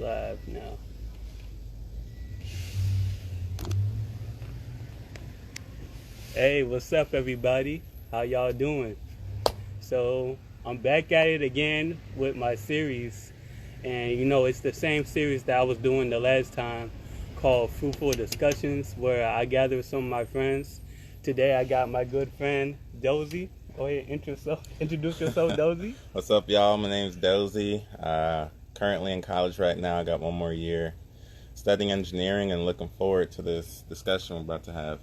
live now. Hey, what's up, everybody? How y'all doing? So, I'm back at it again with my series. And, it's the same series that I was doing the last time called Fruitful Discussions, where I gathered some of my friends. Today, I got my good friend, Dozie. Go ahead, introduce yourself, Dozie. What's up, y'all? My name's Dozie. Currently in college right now. I got one more year studying engineering and looking forward to this discussion we're about to have.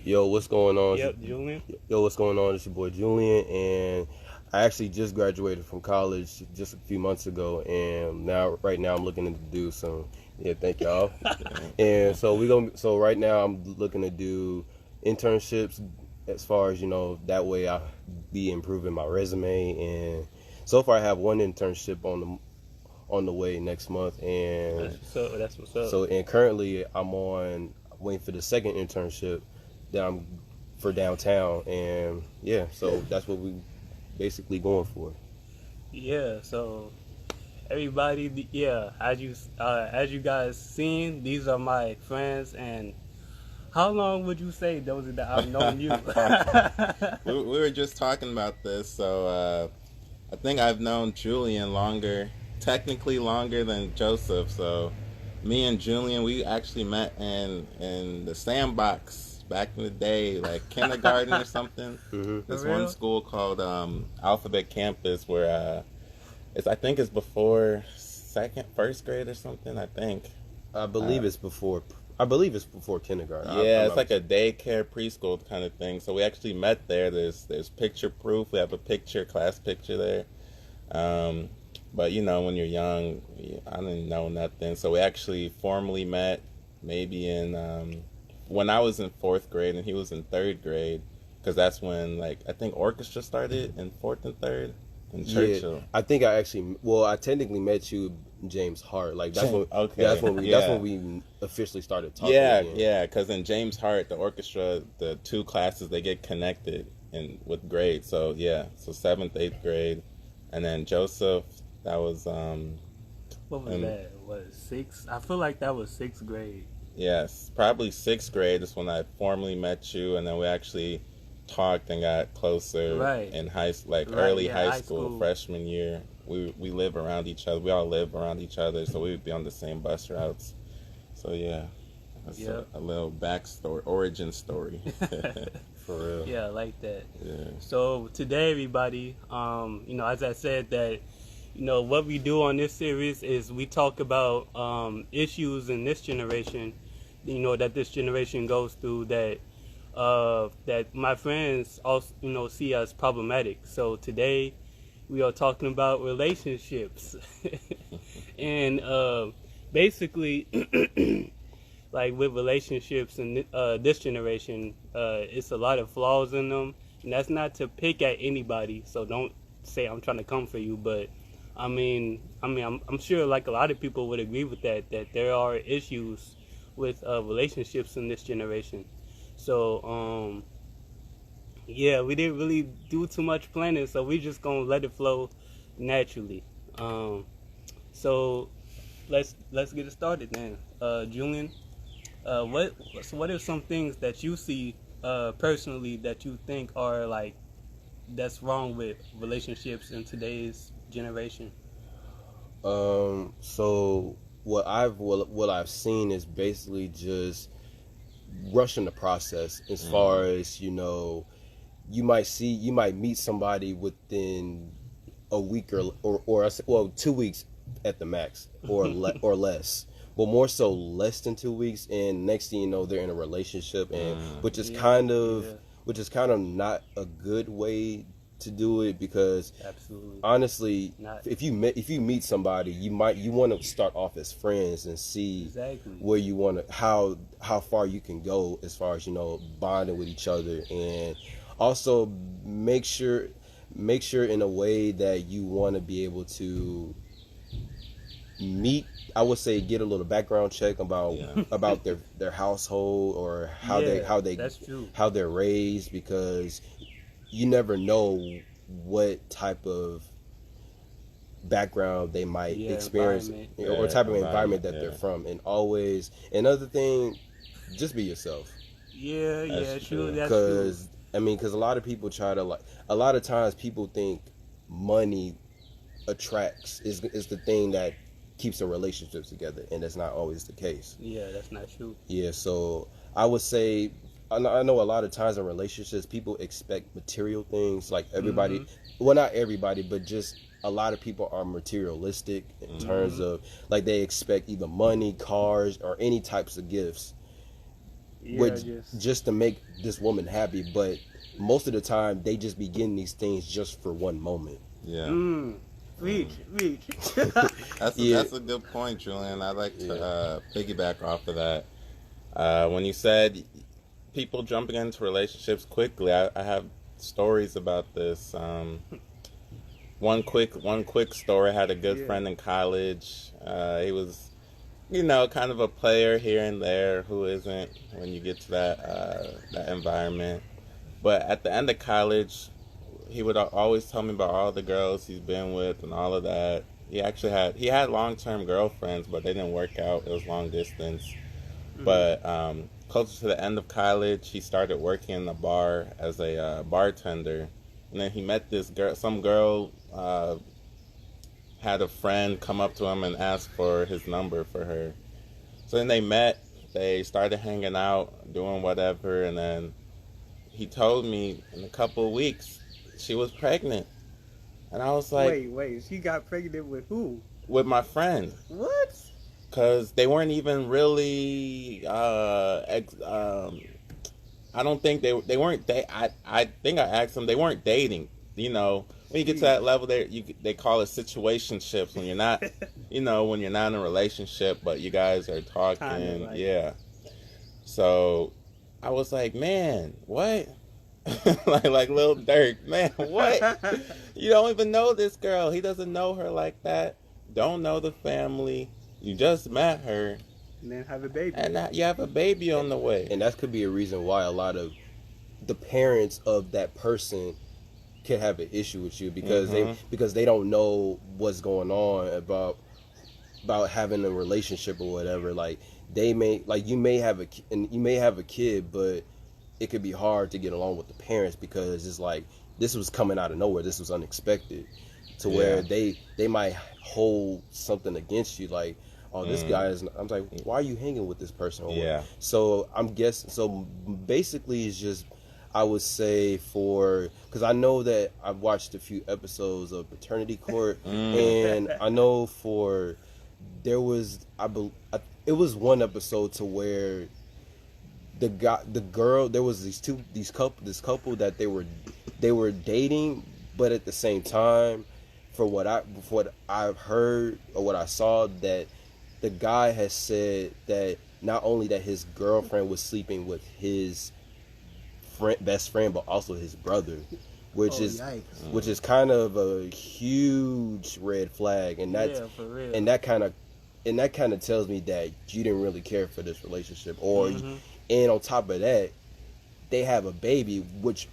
Yo, what's going on? Yep, Julian. Yo, what's going on? It's your boy Julian, and I actually just graduated from college just a few months ago, and right now I'm looking to do some. Yeah, thank y'all. And so right now I'm looking to do internships, as far as that way I'll be improving my resume. And so far I have one internship on the way next month, and That's what's up. So and currently I'm waiting for the second internship that I'm for downtown, and yeah, so that's what we basically going for. Yeah, so everybody, as you guys seen, these are my friends. And how long would you say, those that I've known you? We were just talking about this, so I think I've known Julian technically longer than Joseph. So me and Julian, we actually met in the sandbox back in the day, like kindergarten or something. Mm-hmm. This one school called Alphabet Campus, where I think it's before first grade or something. I believe it's before kindergarten. Yeah, it's like a daycare preschool kind of thing. So we actually met there. There's picture proof. We have a class picture there. But when you're young, I didn't know nothing. So we actually formally met maybe in when I was in 4th grade and he was in 3rd grade, because that's when I think orchestra started in 4th and 3rd in Churchill. Yeah, I think I technically met you, James Hart. That's when we officially started talking. Yeah, because in James Hart, the orchestra, the two classes, they get connected with grades. So yeah, so 7th, 8th grade, and then Joseph, that was What was that? Was 6? I feel like that was 6th grade. Yes, probably 6th grade is when I formally met you, and then we actually talked and got closer in early high school, freshman year. We live around each other. We all live around each other, so we would be on the same bus routes. So yeah, that's a little backstory, origin story. For real. Yeah, I like that. Yeah. So today, everybody, as I said that, what we do on this series is we talk about issues in this generation, that this generation goes through that my friends also, see as problematic. So today we are talking about relationships. And basically, like with relationships in this generation, it's a lot of flaws in them. And that's not to pick at anybody, so don't say I'm trying to come for you, but I'm sure like a lot of people would agree with that there are issues with relationships in this generation. So we didn't really do too much planning, so we just gonna let it flow naturally. So let's get it started then. Julian, what are some things that you see personally that you think are that's wrong with relationships in today's generation? So what I've seen is basically just rushing the process. As far as you might meet somebody within a week or 2 weeks at the max, or or less. But more so less than 2 weeks, and next thing you know, they're in a relationship, and which is kind of not a good way to do it, because honestly, if you meet somebody, you want to start off as friends and see where you want to how far you can go as far as bonding with each other, and also make sure in a way that you want to be able to meet. I would say get a little background check about their household, or how they're raised, because you never know what type of background they might Yeah, experience environment. or type of environment that yeah. they're from. And always, another thing, just be yourself. Yeah, That's true. true. That's true. Because a lot of people try to a lot of times people think money attracts is the thing that keeps the relationships together, and that's not always the case. Yeah, that's not true. Yeah, so I would say I know a lot of times in relationships people expect material things. Like everybody, well, not everybody, but just a lot of people are materialistic in terms of like they expect either money, cars, or any types of gifts, Yeah, just to make this woman happy. But most of the time they just be getting these things just for one moment. Yeah. Reach. That's a good point, Julian. I'd like to piggyback off of that. When you said people jumping into relationships quickly, I have stories about this. One quick story. I had a good friend in college. He was, kind of a player here and there. Who isn't when you get to that environment? But at the end of college, he would always tell me about all the girls he's been with and all of that. He had long-term girlfriends, but they didn't work out. It was long distance. But closer to the end of college, he started working in a bar as a bartender. And then he met this girl. Some girl had a friend come up to him and ask for his number for her. So then they met. They started hanging out, doing whatever. And then he told me in a couple of weeks, she was pregnant. And I was like... Wait. She got pregnant with who? With my friend. What? Because they weren't even really... I don't think they weren't... I think I asked them. They weren't dating. When you get to that level, they call it situationships. When you're not... when you're not in a relationship, but you guys are talking. Kinda Yeah. So I was like, man, what? like Lil Durk, man, what? You don't even know this girl. He doesn't know her like that. Don't know the family. You just met her. And then have a baby. And you have a baby on the way. And that could be a reason why a lot of the parents of that person could have an issue with you because they don't know what's going on about having a relationship or whatever. Like you may have a kid, but it could be hard to get along with the parents because it's like this was coming out of nowhere. This was unexpected, where they might hold something against you, like, oh, this guy is. I'm like, why are you hanging with this person? Yeah. So I'm guessing. So basically, it's just I would say because I know that I've watched a few episodes of Paternity Court, and I know there was it was one episode to where the girl, there was this couple that they were dating, but at the same time, for what I've heard or what I saw, that the guy has said that not only that his girlfriend was sleeping with his best friend, but also his brother, which is kind of a huge red flag, and that's for real. and that kind of tells me that you didn't really care for this relationship, or and on top of that, they have a baby, which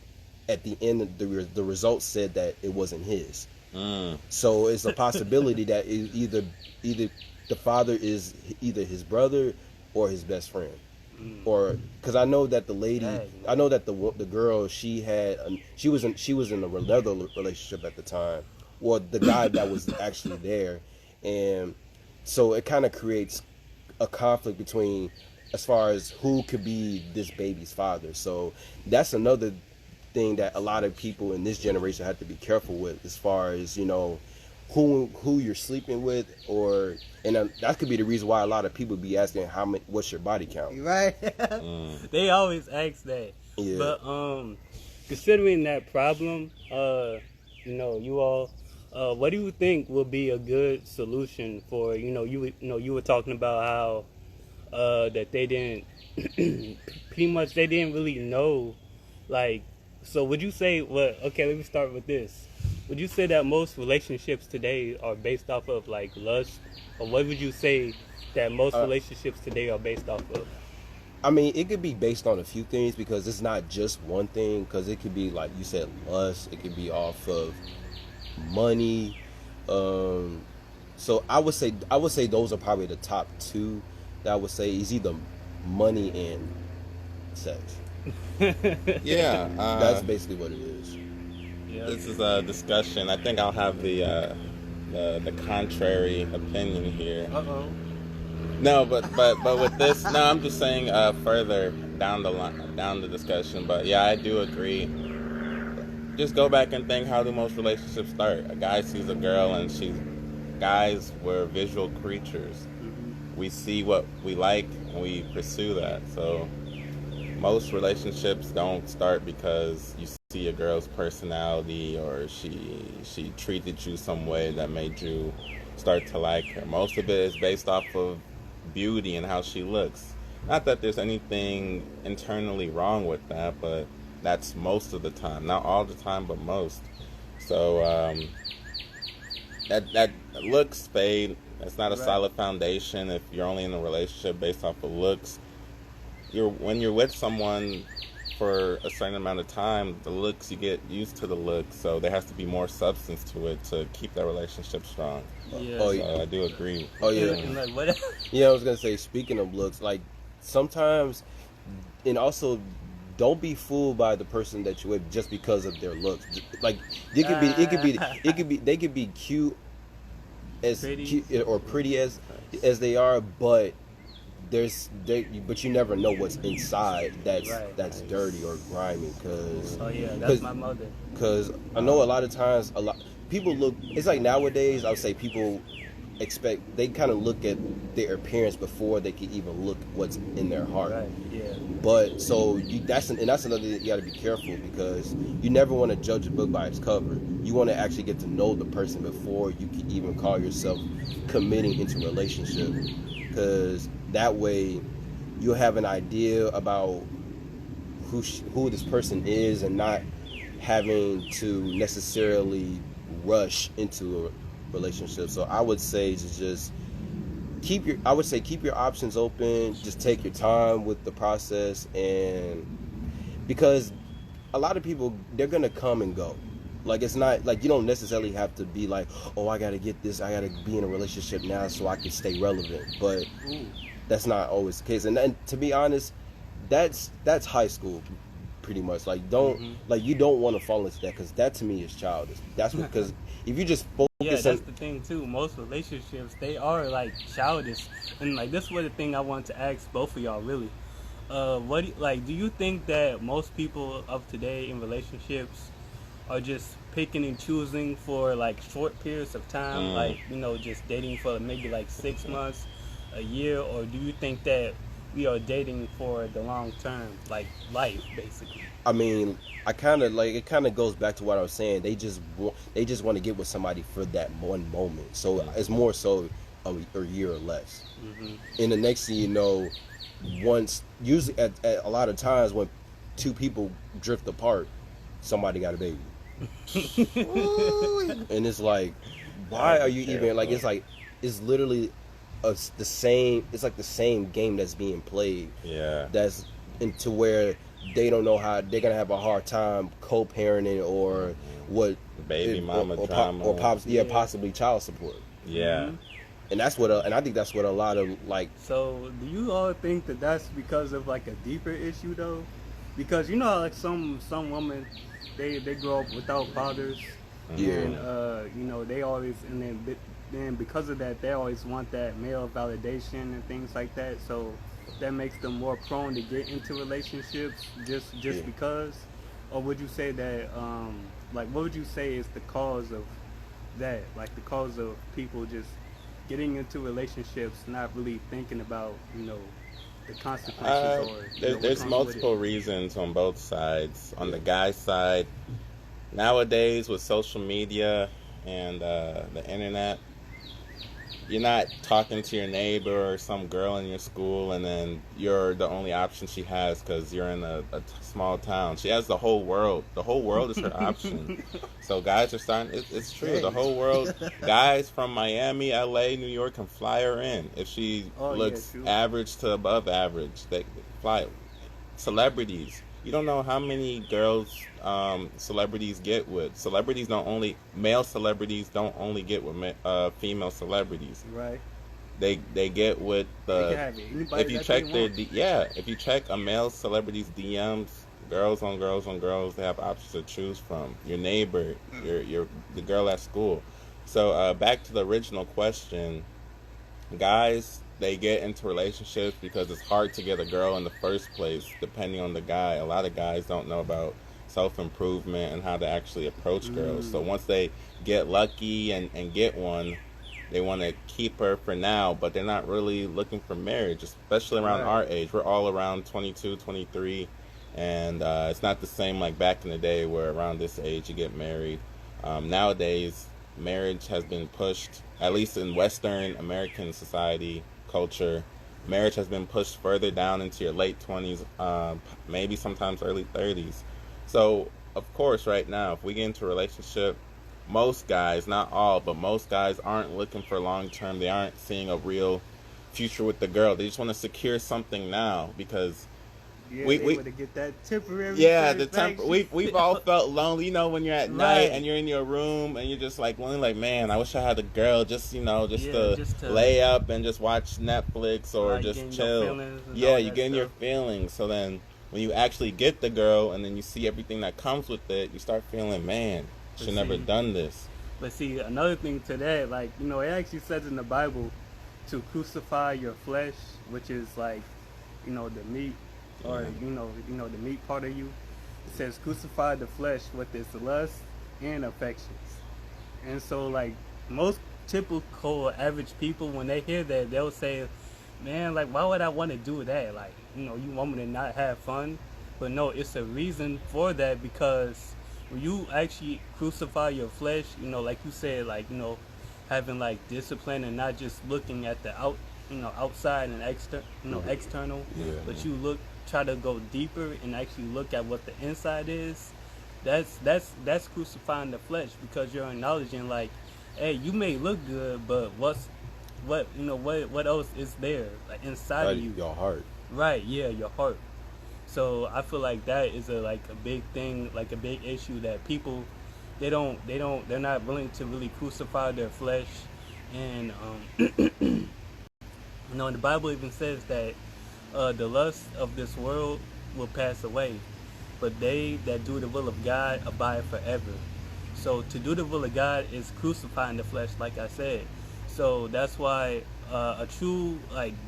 at the end of the results said that it wasn't his. So it's a possibility that either the father is either his brother or his best friend, or because I know that the lady, I know that the girl, she was in another relationship at the time, or the guy that was actually there, and so it kind of creates a conflict between as far as who could be this baby's father. So that's another thing that a lot of people in this generation have to be careful with, as far as who you're sleeping with, and that could be the reason why a lot of people be asking what's your body count, right? They always ask that. Yeah. But considering that problem, you all, what do you think will be a good solution for you were talking about how that they didn't pretty much they didn't really know, like, so would you say okay, let me start with this. Would you say that most relationships today are based off of like lust, or what would you say that most relationships today are based off of? I mean, it could be based on a few things, because it's not just one thing, because it could be, like you said, lust. It could be off of money. So I would say those are probably the top two that I would say is either money and sex. Yeah, That's basically what it is. Yeah. this is a discussion. I think I'll have the contrary opinion here. Uh-oh. No, but with this, no, I'm just saying further down the discussion. But yeah, I do agree. Just go back and think, how do most relationships start? A guy sees a girl, and guys, we're visual creatures. Mm-hmm. We see what we like and we pursue that. So most relationships don't start because you see a girl's personality or she treated you some way that made you start to like her. Most of it is based off of beauty and how she looks. Not that there's anything internally wrong with that, but that's most of the time. Not all the time, but most. So that looks fade. That's not a solid foundation if you're only in a relationship based off of looks. When you're with someone for a certain amount of time, the looks, you get used to the looks, so there has to be more substance to it to keep that relationship strong. Yeah. So I do agree. Oh yeah. And like, what? Yeah, I was gonna say, speaking of looks, like sometimes, and also, don't be fooled by the person that you're with just because of their looks. Like they could be cute or pretty as they are, but but you never know what's inside that's dirty or grimy. Cause That's my mother. Because I know a lot of times people look. It's like nowadays, I would say people they kind of look at their appearance before they can even look what's in their heart. Right. Yeah. But so that's another thing that you got to be careful, because you never want to judge a book by its cover. You want to actually get to know the person before you can even call yourself committing into a relationship, because that way you'll have an idea about who this person is, and not having to necessarily rush into a relationship. So I would say to just keep your options open. Just take your time with the process, and because a lot of people, they're gonna come and go. Like, it's not like you don't necessarily have to be like, oh, I gotta get this, I gotta be in a relationship now so I can stay relevant. But that's not always the case. And then, to be honest, that's high school, pretty much. Like, you don't want to fall into that, because that to me is childish. That's because if you just focus that's the thing too. Most relationships, they are like childish, and like this was the thing I wanted to ask both of y'all really. Do you think that most people of today in relationships are just picking and choosing for like short periods of time, like, just dating for maybe like 6 months, a year, or do you think that we are dating for the long term, like life, basically? I mean, it kind of goes back to what I was saying. They just want to get with somebody for that one moment. So it's more so a year or less. Mm-hmm. And the next thing you know, usually at a lot of times when two people drift apart, somebody got a baby. And it's like, why are you even like? It's literally the same game that's being played. Yeah. That's into where they don't know how they're gonna have a hard time co-parenting, or what baby mama drama, or possibly child support. Yeah. Mm-hmm. And I think that's what a lot of like. So do you all think that that's because of like a deeper issue though? Because like some women, they grow up without fathers. Yeah. And they always, and then because of that, they always want that male validation and things like that. So that makes them more prone to get into relationships just because. Or would you say that what would you say is the cause of that? Like the cause of people just getting into relationships, not really thinking about the consequences. There's multiple reasons on both sides. On the guy's side, nowadays with social media and the internet, you're not talking to your neighbor or some girl in your school, and then you're the only option she has because you're in a small town. She has the whole world. The whole world is her option. So guys are starting. It's true. The whole world. Guys from Miami, LA, New York can fly her in if she looks average to above average. They fly. Celebrities. You don't know how many girls celebrities get with. Male celebrities don't only get with female celebrities. Right. They get with They can have anybody if you that check they their want. if you check a male celebrity's DMs, girls on girls on girls, they have options to choose from. Your neighbor, your the girl at school. So back to the original question, guys, they get into relationships because it's hard to get a girl in the first place, depending on the guy. A lot of guys don't know about self-improvement and how to actually approach girls. So once they get lucky and get one, they want to keep her for now, but they're not really looking for marriage, especially around our age. We're all around 22, 23, and it's not the same like back in the day where around this age you get married. Nowadays, marriage has been pushed, at least in Western American society, culture, marriage has been pushed further down into your late 20s, maybe sometimes early 30s. So, of course, right now, if we get into a relationship, most guys, not all, but most guys aren't looking for long term. They aren't seeing a real future with the girl. They just want to secure something now because we want to get that temporary. We've all felt lonely, when you're at night and you're in your room and you're just like lonely, like, man, I wish I had a girl just to lay up and just watch Netflix or just chill. Yeah, you get in your feelings. So then when you actually get the girl and then you see everything that comes with it, you start feeling, man, should never done this. But see, another thing to that, it actually says in the Bible to crucify your flesh, which is like, the meat, or the meat part of you. It says crucify the flesh with its lust and affections. And so, most typical average people, when they hear that, they'll say, man, why would I want to do that? You want me to not have fun? But no, it's a reason for that, because when you actually crucify your flesh, like you said, having discipline and not just looking at the outside and external, but you try to go deeper and actually look at what the inside is. That's crucifying the flesh, because you're acknowledging hey, you may look good, but what else is there inside of you? Your heart. Right, yeah, your heart. So I feel like that is a big thing, a big issue that people they're not willing to really crucify their flesh. And the Bible even says that the lust of this world will pass away, but they that do the will of God abide forever. So to do the will of God is crucifying the flesh, like I said. So that's why a true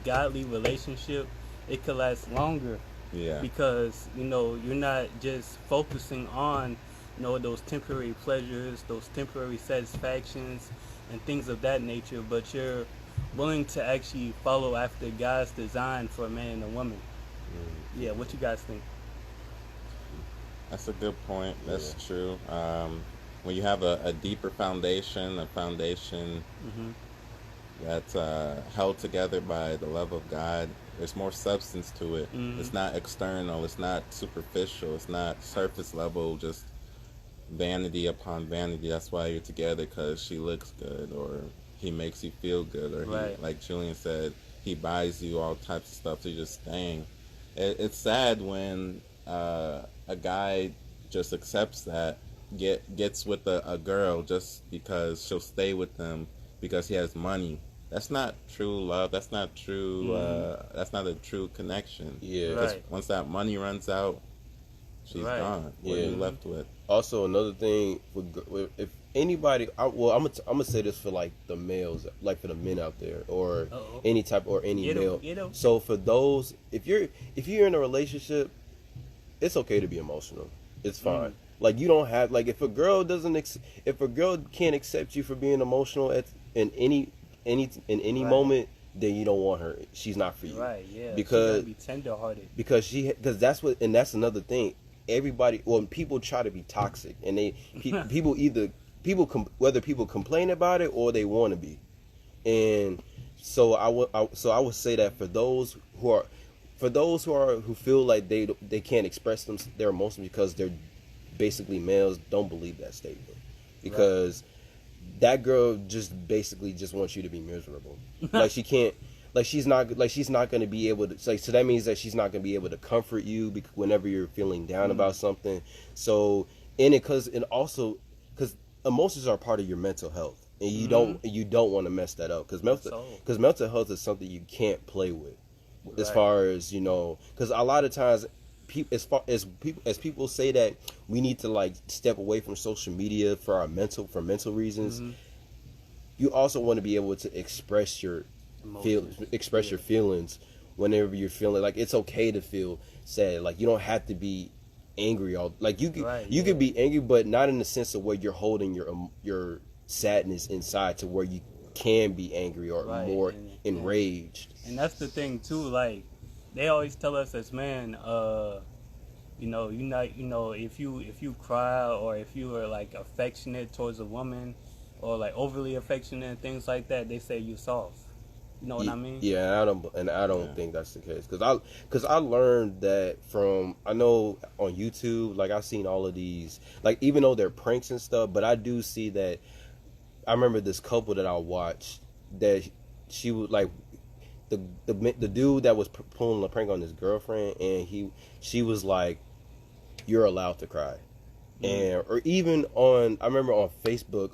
godly relationship, it could last longer. Yeah. Because you're not just focusing on those temporary pleasures, those temporary satisfactions, and things of that nature, but you're willing to actually follow after God's design for a man and a woman. Yeah, what you guys think? That's a good point. That's true. When you have a deeper foundation, that's held together by the love of God, there's more substance to it. It's not external. It's not superficial. It's not surface level, just vanity upon vanity. That's why you're together, because she looks good, or he makes you feel good, or he, like Julian said, he buys you all types of stuff, so you're just staying. It's sad when a guy just accepts that, gets with a girl just because she'll stay with him because he has money. That's not true love. That's not true. That's not a true connection. Yeah. Because once that money runs out, she's gone. What are you left with? Also, another thing, if anybody, I'm gonna say this for the males, for the men out there, or any type, or any male. So for those, if you're in a relationship, it's okay to be emotional. It's fine. You don't have if a girl can't accept you for being emotional in any moment, then you don't want her. She's not for you. Right, yeah. Because she gotta be tenderhearted. Because that's another thing. Everybody, people try to be toxic, and whether people complain about it or they want to be. And so I would say that for those who feel like they can't express their emotions because they're basically males, don't believe that statement, because that girl just basically just wants you to be miserable. She can't, she's not going to be able to, like, so that means that she's not going to be able to comfort you whenever you're feeling down about something. So and also because emotions are part of your mental health, and you don't want to mess that up, because mental health is something you can't play with, as far as, you know, because a lot of times as people say that we need to, like, step away from social media for mental reasons. You also want to be able to express your your feelings whenever you're feeling, like, it's okay to feel sad. Like, you don't have to be angry all, like, you could be angry, but not in the sense of where you're holding your sadness inside to where you can be angry or more enraged. And that's the thing too, like, they always tell us as men, you know, if you cry, or if you are, like, affectionate towards a woman, or, like, overly affectionate and things like that, they say you soft. You know what I mean? Yeah, I don't think that's the case, because I learned that from, I know on YouTube, like, I've seen all of these, like, even though they're pranks and stuff, but I do see that. I remember this couple that I watched, that she was like, the dude that was pulling a prank on his girlfriend, and she was like, "You're allowed to cry." And or even I remember on Facebook,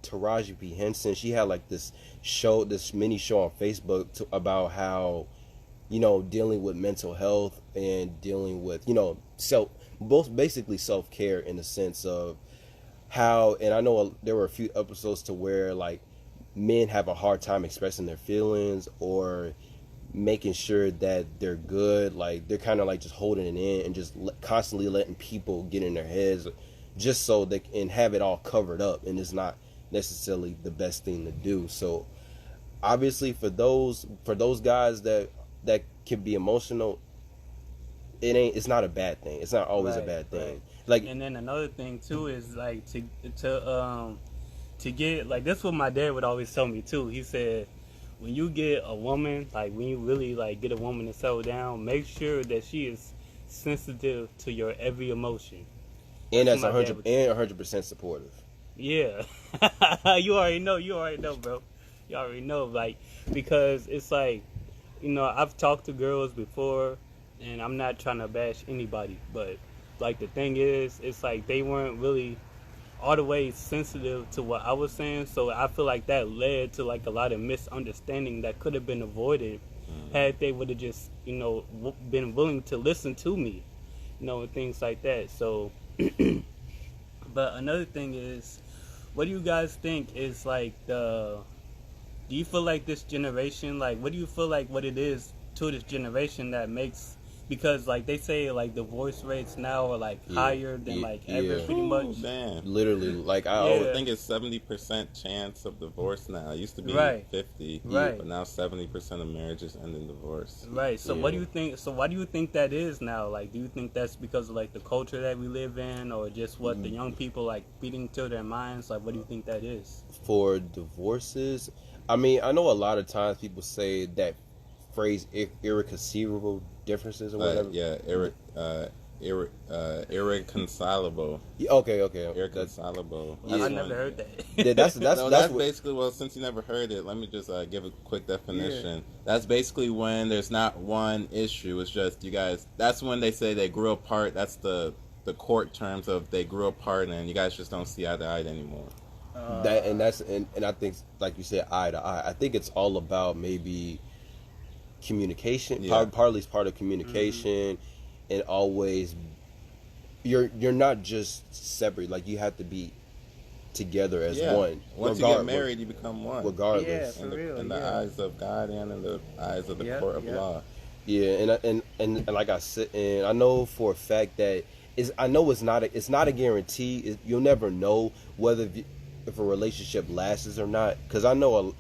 Taraji P. Henson, she had, like, this mini show on Facebook about how, you know, dealing with mental health and dealing with, you know, basically self-care, in the sense of how, and I know there were a few episodes to where, like, men have a hard time expressing their feelings or making sure that they're good. Like, they're kind of, like, just holding it in and just constantly letting people get in their heads, just so they can have it all covered up, and it's not necessarily the best thing to do. So obviously for those guys that can be emotional, it's not a bad thing. It's not always a bad thing. Like, and then another thing too is, like, to get, like, this is what my dad would always tell me too. He said, when you get a woman, like, when you really, like, get a woman to settle down, make sure that she is sensitive to your every emotion. And that's 100% supportive. Yeah. You already know, bro. You already know, like, because it's like, you know, I've talked to girls before, and I'm not trying to bash anybody, but, like, the thing is, it's like they weren't really all the way sensitive to what I was saying, so I feel like that led to, like, a lot of misunderstanding that could have been avoided had they would have just, you know, been willing to listen to me, you know, and things like that. So, but another thing is, what do you guys think is, like, do you feel like this generation, like, what do you feel like what it is to this generation that makes, because, like, they say, like, divorce rates now are, like, higher than like ever, pretty much. Damn. Literally, like, I think it's 70% chance of divorce now. It used to be 50, but now 70% of marriages end in divorce. Right. So what do you think? So why do you think that is now? Like, do you think that's because of, like, the culture that we live in, or just what the young people, like, feeding to their minds? Like, what do you think that is? For divorces, I mean, I know a lot of times people say that phrase irreconcilable differences or whatever. Irreconcilable. Okay. Irreconcilable. I never heard that. Yeah, that's basically, well, since you never heard it, let me just give a quick definition. Yeah. That's basically when there's not one issue. It's just you guys. That's when they say they grew apart. That's the court terms of they grew apart, and you guys just don't see eye to eye anymore. And I think, like you said, eye to eye. I think it's all about maybe communication. Partly it's part of communication, and always you're not just separate. Like, you have to be together as one. Once you get married, you become one. Regardless, in the eyes of God and in the eyes of the court of law. Yeah, and like I said, and I know for a fact that it's not a guarantee. You'll never know whether if a relationship lasts or not, because I know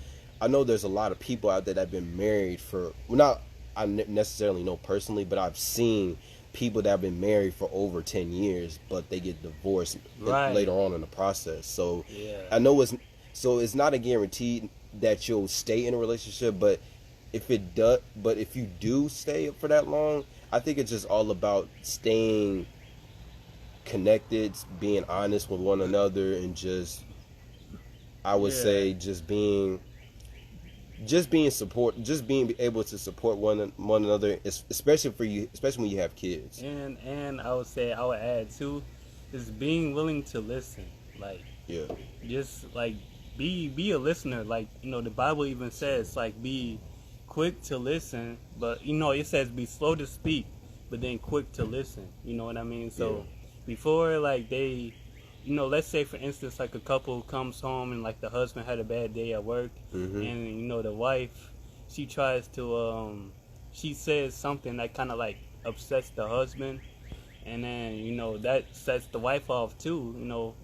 there's a lot of people out there that have been married for, well, not I necessarily know personally, but I've seen people that have been married for over 10 years, but they get divorced later on in the process. So I know it's not a guarantee that you'll stay in a relationship, but if you do stay for that long, I think it's just all about staying connected, being honest with one another, and just, I would say, just being just being able to support one another, especially for you, especially when you have kids. And I would add too, is being willing to listen. Like, Yeah. just like be a listener. Like, the Bible even says, like, be quick to listen, but it says be slow to speak, but then quick to listen. You know what I mean? So before, like, they, let's say for instance, like, a couple comes home and, like, the husband had a bad day at work, and the wife, she tries to she says something that kind of like upsets the husband, and then that sets the wife off too,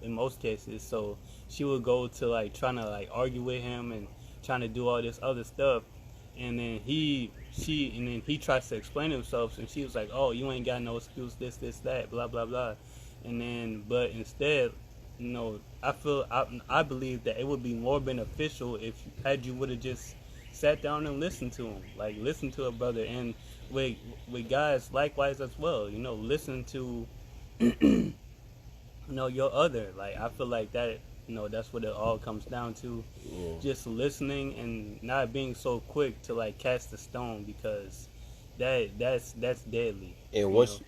in most cases. So she would go to, like, trying to, like, argue with him and trying to do all this other stuff, and then he tries to explain himself, and she was like, oh, you ain't got no excuse, this that, blah blah blah. And then, but instead, I believe that it would be more beneficial if you would have just sat down and listened to him, like, listen to a brother. And with guys likewise as well, listen to your other. Like, I feel like that, that's what it all comes down to. Just listening and not being so quick to, like, cast a stone, because that's deadly. And once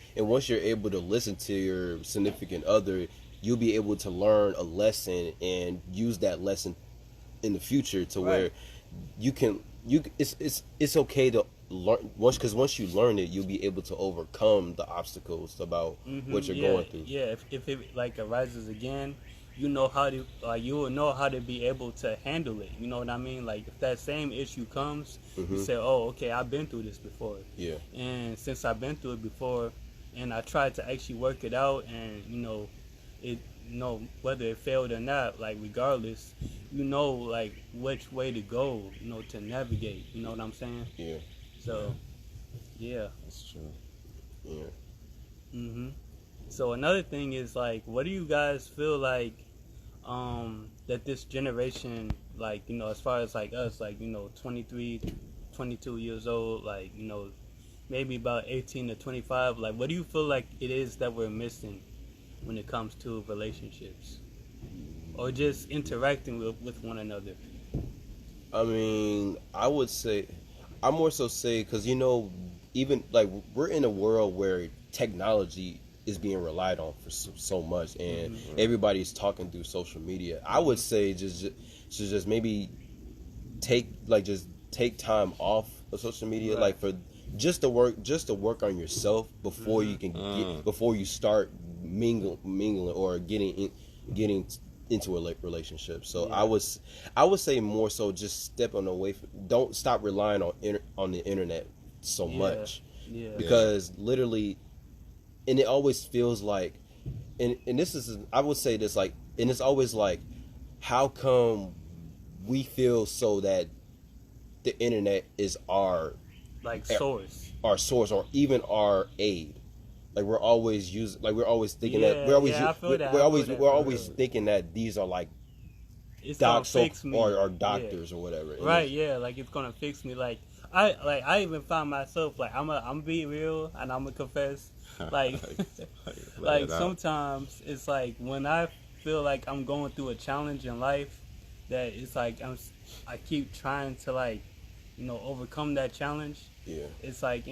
you're able to listen to your significant other, you'll be able to learn a lesson and use that lesson in the future to where it's okay to learn once you learn it, you'll be able to overcome the obstacles about what you're going through. Yeah, if it, like, arises again, you will know how to be able to handle it. You know what I mean? Like, if that same issue comes, you say, oh, okay, I've been through this before. Yeah. And since I've been through it before, and I tried to actually work it out, and it, whether it failed or not, like, regardless, like, which way to go, to navigate. You know what I'm saying? Yeah. So, yeah. That's true. Yeah. So another thing is, like, what do you guys feel like that this generation, like, as far as, like, us, like, 23, 22 years old, like, maybe about 18 to 25, like, what do you feel like it is that we're missing when it comes to relationships or just interacting with one another? I mean, I more so say, because even, like, we're in a world where technology is being relied on for so much, and everybody's talking through social media. I would say just maybe take time off of social media, right, like, for just to work on yourself before you can before you start mingling or getting into a relationship. So I would say more so just stepping away don't stop relying on the internet so much, because literally, and it always feels like, and this is, I would say this, like, and it's always like, how come we feel so that the internet is our source, or even our aid? Like, we're always thinking that we're always thinking that these are, like, docs or doctors or whatever. Right? Yeah, like, it's gonna fix me. Like, I even find myself, like, I'm be real and I'm gonna confess, like, like, sometimes it's like when I feel like I'm going through a challenge in life, that it's like I keep trying to, like, overcome that challenge. Yeah. It's like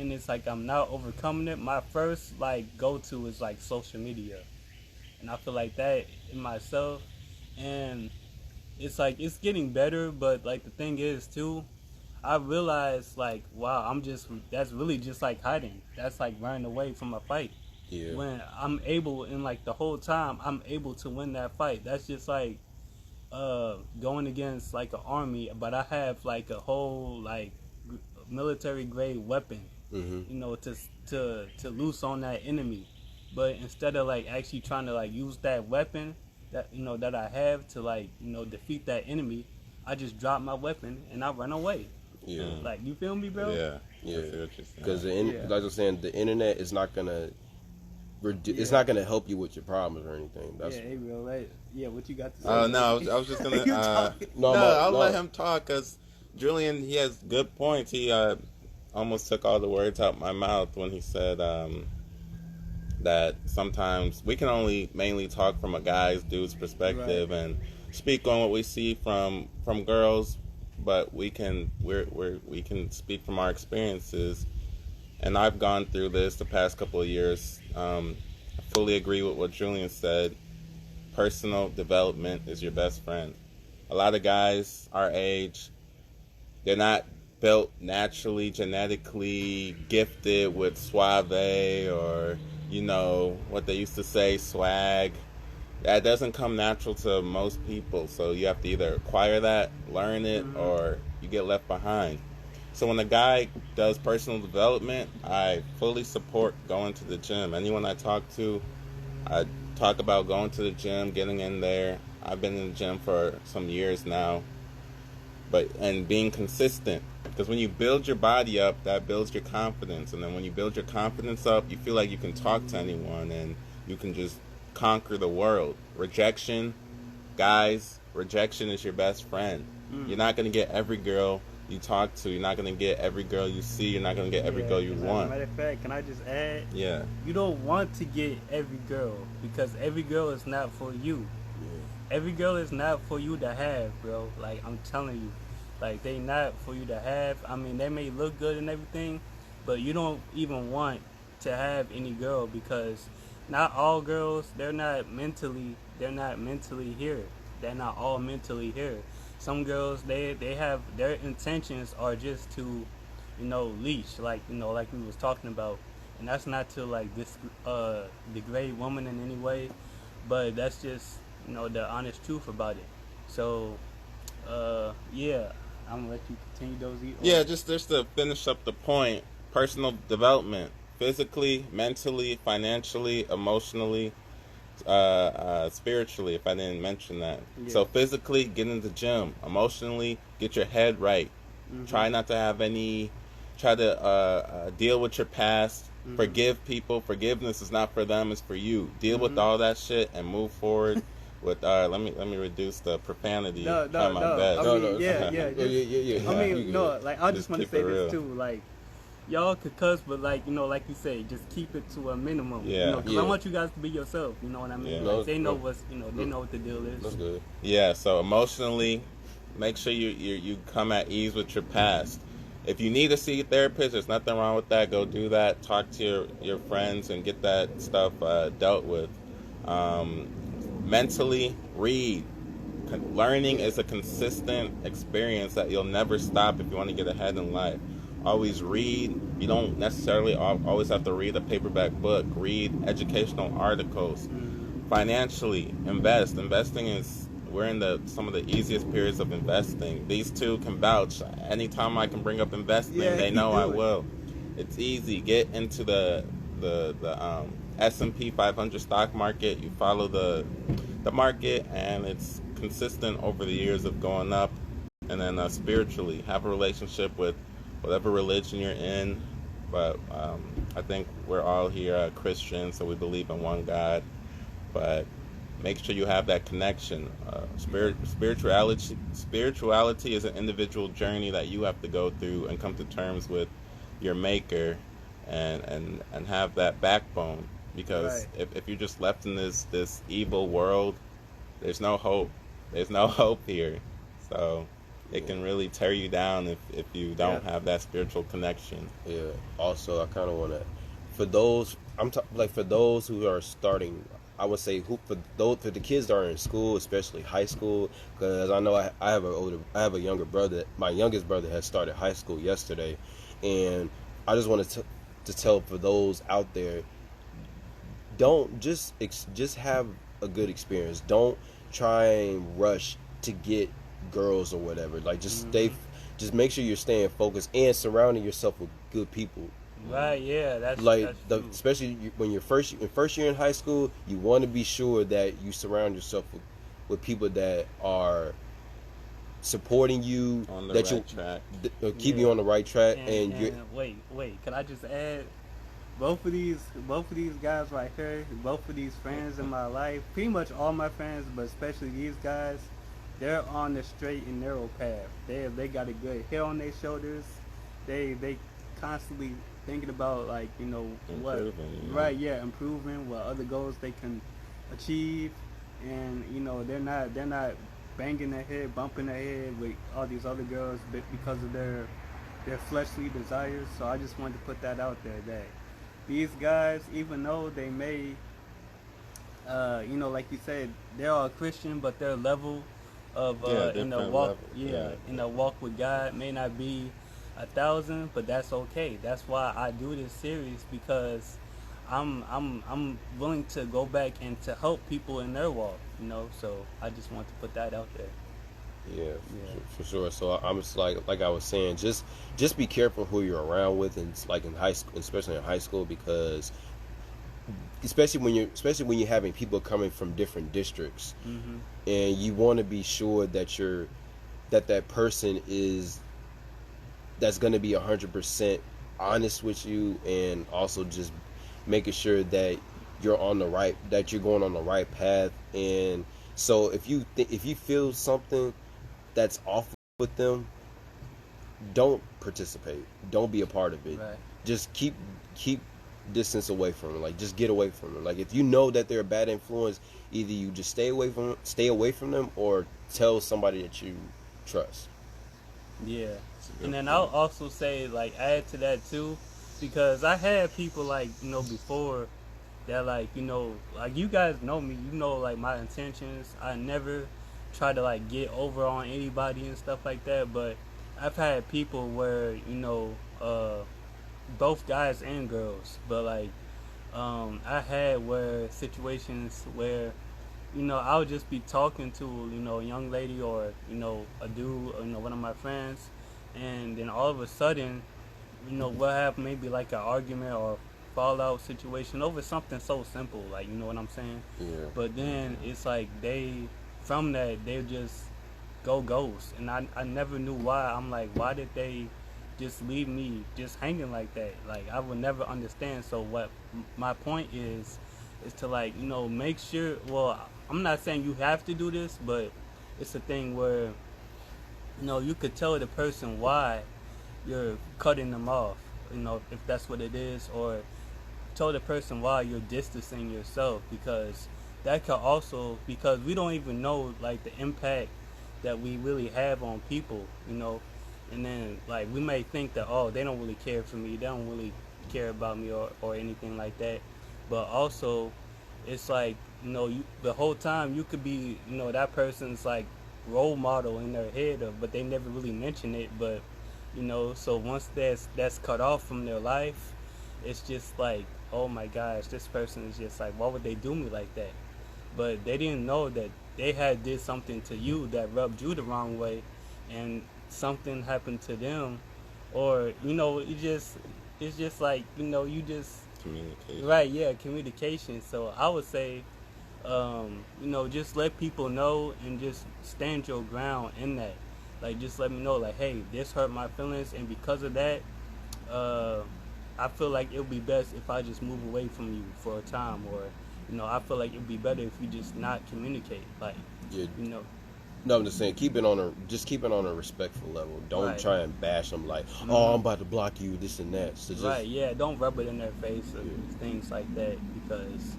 I'm not overcoming it. My first, like, go-to is, like, social media, and I feel like that in myself, and it's like it's getting better. But, like, the thing is too, I realized, like, wow, that's really just like hiding. That's like running away from a fight. Yeah. When I'm able, and, like, the whole time I'm able to win that fight. That's just like going against, like, an army, but I have, like, a whole, like, military grade weapon, to loose on that enemy. But instead of, like, actually trying to, like, use that weapon that that I have to, like, defeat that enemy, I just drop my weapon and I run away. Yeah. Like, you feel me, bro? Yeah. Yeah. Because like I was saying, the internet is not gonna it's not gonna help you with your problems or anything. That's hey, bro. Like, what you got to say? No, I was just gonna. I'll let him talk, because Julian, he has good points. He almost took all the words out my mouth when he said that sometimes we can only mainly talk from a dude's perspective, and speak on what we see from girls, but we can speak from our experiences. And I've gone through this the past couple of years. I fully agree with what Julian said. Personal development is your best friend. A lot of guys our age, they're not built naturally, genetically gifted with suave, or, you know, what they used to say, swag. That doesn't come natural to most people. So you have to either acquire that, learn it, or you get left behind. So when a guy does personal development, I fully support going to the gym. Anyone I talk to, I talk about going to the gym, getting in there. I've been in the gym for some years now, and being consistent. Because when you build your body up, that builds your confidence. And then when you build your confidence up, you feel like you can talk to anyone and you can just conquer the world. Rejection, guys, rejection is your best friend. You're not going to get every girl you talk to. You're not going to get every girl you see. You're not going to get every girl you want. Matter of fact, can I just add? Yeah. You don't want to get every girl, because every girl is not for you. Every girl is not for you to have, bro. Like, I'm telling you. Like, they not for you to have. I mean, they may look good and everything, but you don't even want to have any girl, because not all girls, they're not mentally here. They're not all mentally here. Some girls, they have, their intentions are just to, you know, leash, like, you know, like we was talking about. And that's not to, like, degrade women in any way, but that's just, you know, the honest truth about it. So, yeah, I'm gonna let you continue, Dozie. Yeah, just to finish up the point, personal development, physically, mentally, financially, emotionally, spiritually, if I didn't mention that. Yeah. So physically, get in the gym. Emotionally, get your head right. Try not to have try to deal with your past. Forgive people. Forgiveness is not for them, it's for you. Deal with all that shit and move forward. With let me reduce the profanity. Yeah. I mean, no, like, I just want to say this too, like, y'all could cuss, but, like, you know, like you say, just keep it to a minimum. Yeah. You know, because I want you guys to be yourself. You know what I mean? Yeah. Like, they know what's, you know, they know what the deal is. That's good. Yeah. So emotionally, make sure you come at ease with your past. If you need to see a therapist, there's nothing wrong with that. Go do that. Talk to your friends and get that stuff dealt with. Mentally, read. Learning is a consistent experience that you'll never stop if you want to get ahead in life. Always read. You don't necessarily always have to read a paperback book. Read educational articles. Financially, invest. Investing is, we're in some of the easiest periods of investing. These two can vouch. Anytime I can bring up investing, they know I will. It's easy. Get into the S&P 500 stock market. You follow the market, and it's consistent over the years of going up. And then spiritually, have a relationship with whatever religion you're in. But I think we're all here Christians, so we believe in one God. But make sure you have that connection. Spirituality is an individual journey that you have to go through and come to terms with your maker, and have that backbone. Because if you're just left in this evil world, there's no hope. There's no hope here. So it can really tear you down if you don't have that spiritual connection. Yeah. Also, I kind of want to, for those who are starting, I would say for the kids that are in school, especially high school, because I know I have a younger brother. My youngest brother has started high school yesterday, and I just wanted to tell for those out there, don't just have a good experience. Don't try and rush to get girls or whatever. Like, just make sure you're staying focused and surrounding yourself with good people. Right, yeah, that's especially when you're first year in high school, you want to be sure that you surround yourself with people that are supporting you, on the that right track, keep you on the right track. And wait, can I just add? Both of these guys right here, both of these friends in my life, pretty much all my friends, but especially these guys, they're on the straight and narrow path. They got a good head on their shoulders. They constantly thinking about, like, you know, improving what other goals they can achieve, and, you know, they're not banging their head, bumping their head with all these other girls because of their fleshly desires. So I just wanted to put that out there that these guys, even though they may, like you said, they're all Christian, but their level of in the walk, in the walk with God may not be 1,000, but that's okay. That's why I do this series, because I'm willing to go back and to help people in their walk, So I just want to put that out there. Yeah, for sure. So I'm just like I was saying, just be careful who you're around with, and like in high school, especially in high school, because especially when you're having people coming from different districts, and you want to be sure that that person that's going to be 100% honest with you, and also just making sure that you're going on the right path. And so if you feel something that's off with them, don't participate. Don't be a part of it. Right. Just keep distance away from them. Like, just get away from them. Like, if you know that they're a bad influence, either you just stay away from them, or tell somebody that you trust. Yeah. And then I'll also say, like, add to that too, because I had people before that, like you guys know me, like my intentions. I never try to get over on anybody and stuff like that, but I've had people where both guys and girls, but I had situations where I would just be talking to a young lady or a dude, one of my friends, and then all of a sudden we'll have maybe like an argument or fallout situation over something so simple, like, you know what I'm saying? Yeah. But then it's like they just go ghost, and I never knew why. I'm like, why did they just leave me just hanging like that? Like, I would never understand. So what my point is to make sure, well, I'm not saying you have to do this, but it's a thing where you could tell the person why you're cutting them off, if that's what it is, or tell the person why you're distancing yourself, because that could also, because we don't even know like the impact that we really have on people, and then like we may think that, oh, they don't really care for me, they don't really care about me or anything like that, but also it's like the whole time you could be that person's like role model in their head, but they never really mention it, but so once that's cut off from their life, it's just like, oh my gosh, this person is just like, why would they do me like that? But they didn't know that they had did something to you that rubbed you the wrong way, and something happened to them, or it's just like you just communication. Right, yeah, communication. So I would say just let people know and just stand your ground in that. Like, just let me know, like, hey, this hurt my feelings, and because of that, I feel like it would be best if I just move away from you for a time, or I feel like it would be better if you just not communicate. Like, No, I'm just saying, keep it on a respectful level. Don't try and bash them like, oh, I'm about to block you, this and that. So just, yeah, don't rub it in their face or things like that, because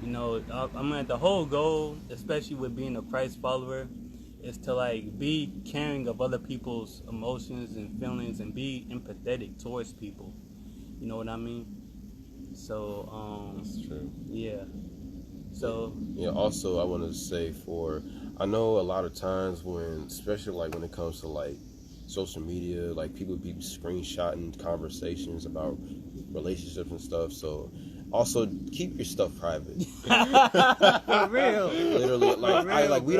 I mean, the whole goal, especially with being a Christ follower, is to like be caring of other people's emotions and feelings and be empathetic towards people. You know what I mean? So That's true. Yeah. So yeah. Also, I want to say, I know a lot of times especially like when it comes to like social media, like people be screenshotting conversations about relationships and stuff. So also keep your stuff private. For real. Literally, we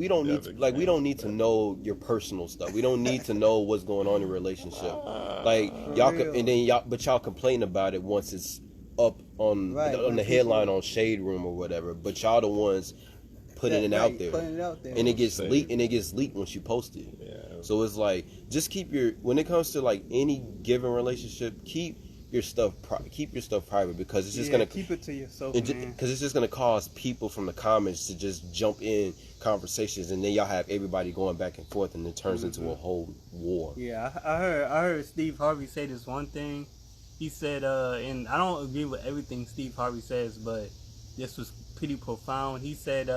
don't need to know your personal stuff. We don't need to know what's going on in your relationship. Like y'all complain about it once it's up on the headline on Shade Room or whatever. But y'all the ones putting it out there, and it gets leaked once you post it. Yeah. So it's like, just when it comes to like any given relationship, keep your stuff private, because it's just gonna keep it to yourself, because it's just gonna cause people from the comments to just jump in conversations, and then y'all have everybody going back and forth, and it turns into a whole war. Yeah, I heard Steve Harvey say this one thing. He said, and I don't agree with everything Steve Harvey says, but this was pretty profound. He said,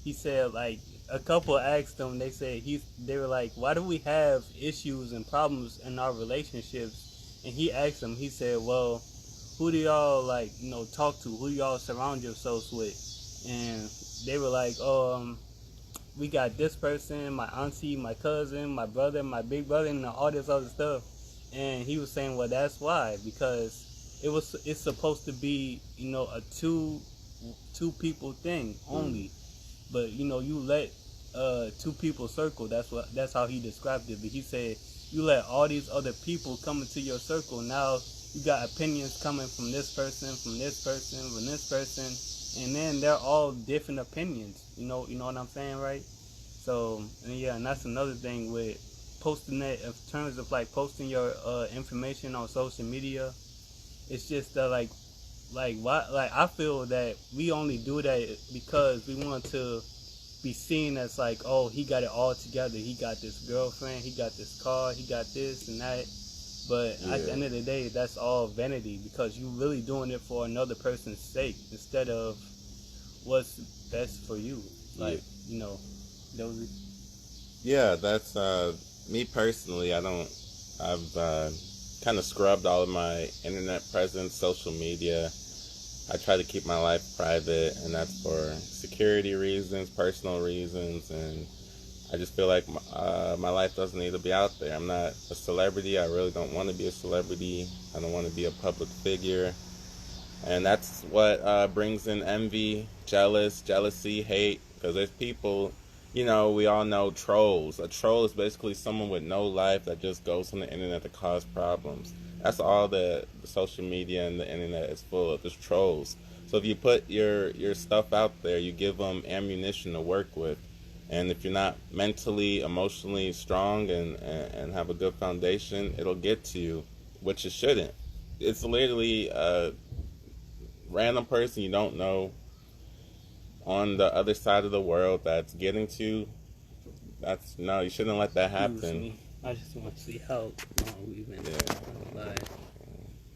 he said like a couple asked him. They were like, why do we have issues and problems in our relationships? And he asked them. He said, well, who do y'all like talk to? Who do y'all surround yourselves with? And they were like, we got this person, my auntie, my cousin, my brother, my big brother, and all this other stuff. And he was saying, well, that's why, because it's supposed to be a two people thing only. But you let two people circle. That's how he described it. But he said you let all these other people come into your circle. Now you got opinions coming from this person, from this person, from this person, and then they're all different opinions. You know what I'm saying, right? So and that's another thing with posting that in terms of like posting your information on social media. It's just like why, like I feel that we only do that because we want to be seen as like, oh, he got it all together. He got this girlfriend, he got this car, he got this and that. But at the end of the day, that's all vanity, because you really doing it for another person's sake instead of what's best for you. Like, dozie. Yeah, that's me personally. I've kind of scrubbed all of my internet presence, social media. I try to keep my life private, and that's for security reasons, personal reasons, and I just feel like my life doesn't need to be out there. I'm not a celebrity. I really don't want to be a celebrity. I don't want to be a public figure. And that's what brings in envy, jealousy, hate, because there's people, we all know trolls. A troll is basically someone with no life that just goes on the internet to cause problems. That's all the social media and the internet is full of, just trolls. So if you put your stuff out there, you give them ammunition to work with. And if you're not mentally, emotionally strong and have a good foundation, it'll get to you, which it shouldn't. It's literally a random person you don't know on the other side of the world that's getting to you. No, you shouldn't let that happen. I just want to see how long we've been live.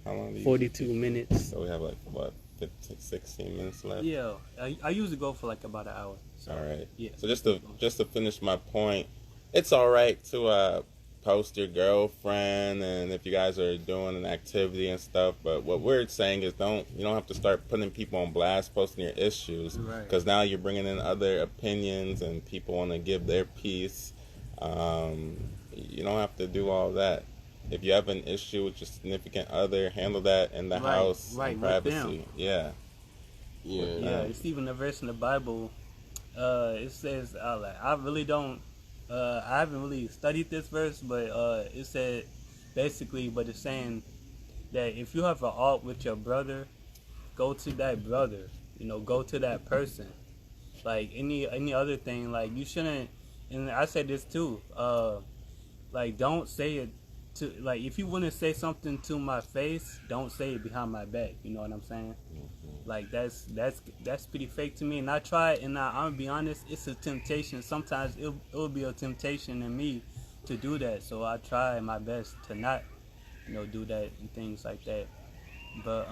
How long do you 42 minutes. So we have like, what, 15, 16 minutes left? Yeah, I usually go for like about an hour. So, all right. Yeah. So just to finish my point, it's all right to post your girlfriend and if you guys are doing an activity and stuff. But what we're saying is you don't have to start putting people on blast, posting your issues, because now you're bringing in other opinions and people want to give their piece. You don't have to do all that. If you have an issue with your significant other, handle that in the house, in privacy. Yeah. It's even a verse in the Bible. It says, I haven't really studied this verse, but it said basically, but it's saying that if you have an alt with your brother, go to that brother. Go to that person. Like any other thing, like you shouldn't. And I said this too. Like don't say it to, like, if you want to say something to my face, don't say it behind my back. You know what I'm saying? Like that's pretty fake to me. And I try, and I'm gonna be honest, it's a temptation. Sometimes it'll be a temptation in me to do that. So I try my best to not, do that and things like that. But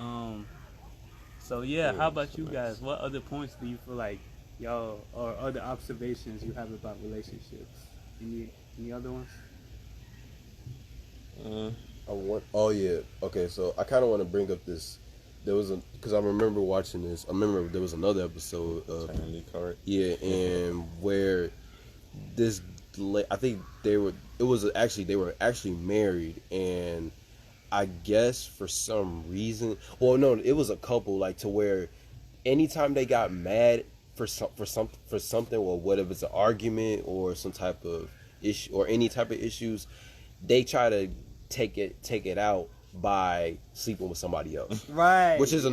so yeah, how about you guys? What other points do you feel like y'all, or other observations you have about relationships? Any other ones? Okay, so I kind of want to bring up this. There was because I remember watching this. I remember there was another episode of and where this, I think they were actually married, and I guess for some reason, well, no, it was a couple, like, to where anytime they got mad for something, or whatever, it's an argument or some type of issue or any type of issues, they try to take it out by sleeping with somebody else, right? Which is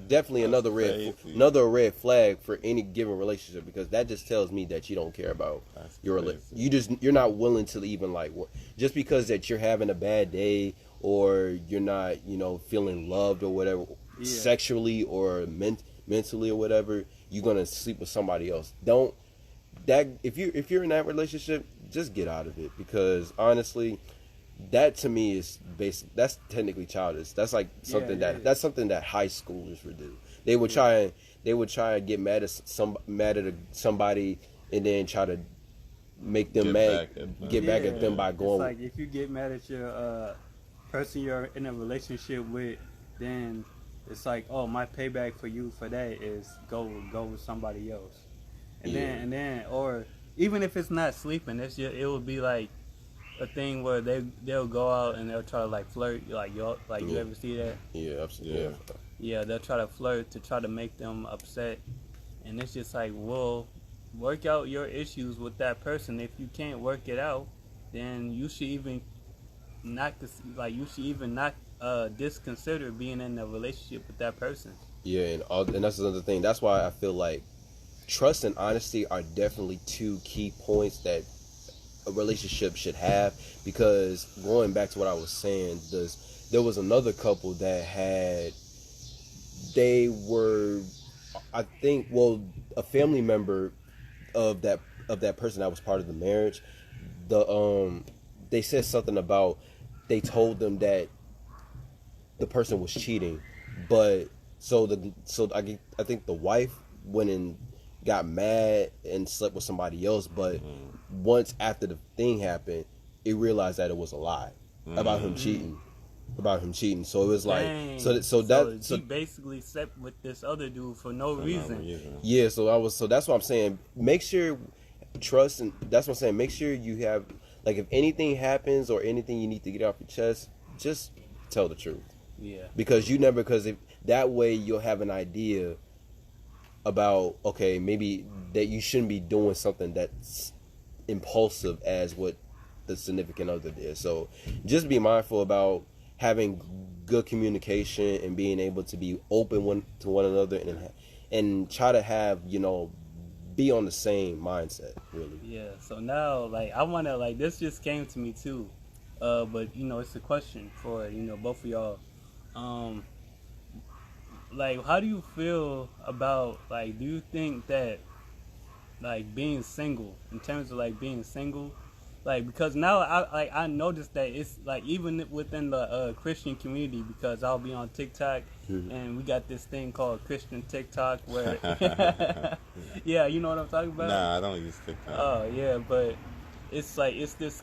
definitely another red flag for any given relationship, because that just tells me that you don't care about your relationship. You're not willing to even, like, just because that you're having a bad day, or you're not, feeling loved or whatever, sexually or mentally or whatever, you're gonna sleep with somebody else. If you're in that relationship, just get out of it, because honestly, that to me is that's technically childish. That's like something that's something that high schoolers would do. They would try and get mad at somebody, and then try to make them get back at them by going. It's like if you get mad at your person you're in a relationship with, then it's like, oh, my payback for you for that is go with somebody else, and then or even if it's not sleeping, it would be like a thing where they'll go out and they'll try to like flirt, like you ever see that? Yeah, absolutely. Yeah, they'll try to flirt to try to make them upset, and it's just like, well, work out your issues with that person. If you can't work it out, then you should even not disconsider being in a relationship with that person. Yeah, and that's another thing. That's why I feel like trust and honesty are definitely two key points that a relationship should have. Because going back to what I was saying, there was another couple that they were, I think, well, a family member of that person that was part of the marriage. They said something about, they told them that the person was cheating, but I think the wife went and got mad and slept with somebody else, but once after the thing happened, it realized that it was a lie about him cheating. So it was like, Dang. so he basically slept with this other dude for no reason. Yeah, so that's what I'm saying. Make sure trust, and that's what I'm saying. Make sure you have, like, if anything happens or anything you need to get off your chest, just tell the truth. Yeah. Because if that way you'll have an idea about, okay, maybe that you shouldn't be doing something that's impulsive as what the significant other did. So just be mindful about having good communication and being able to be open to one another, and try to have, be on the same mindset, really. Yeah. So now, like, I want to, like, this just came to me too, but it's a question for both of y'all. Like, how do you feel about, like, do you think that, like, being single, in terms of, like, being single, like, because now I noticed that it's, like, even within the Christian community, because I'll be on TikTok, and we got this thing called Christian TikTok where, yeah, you know what I'm talking about? Nah, I don't use TikTok. Oh, yeah, but it's, like, it's this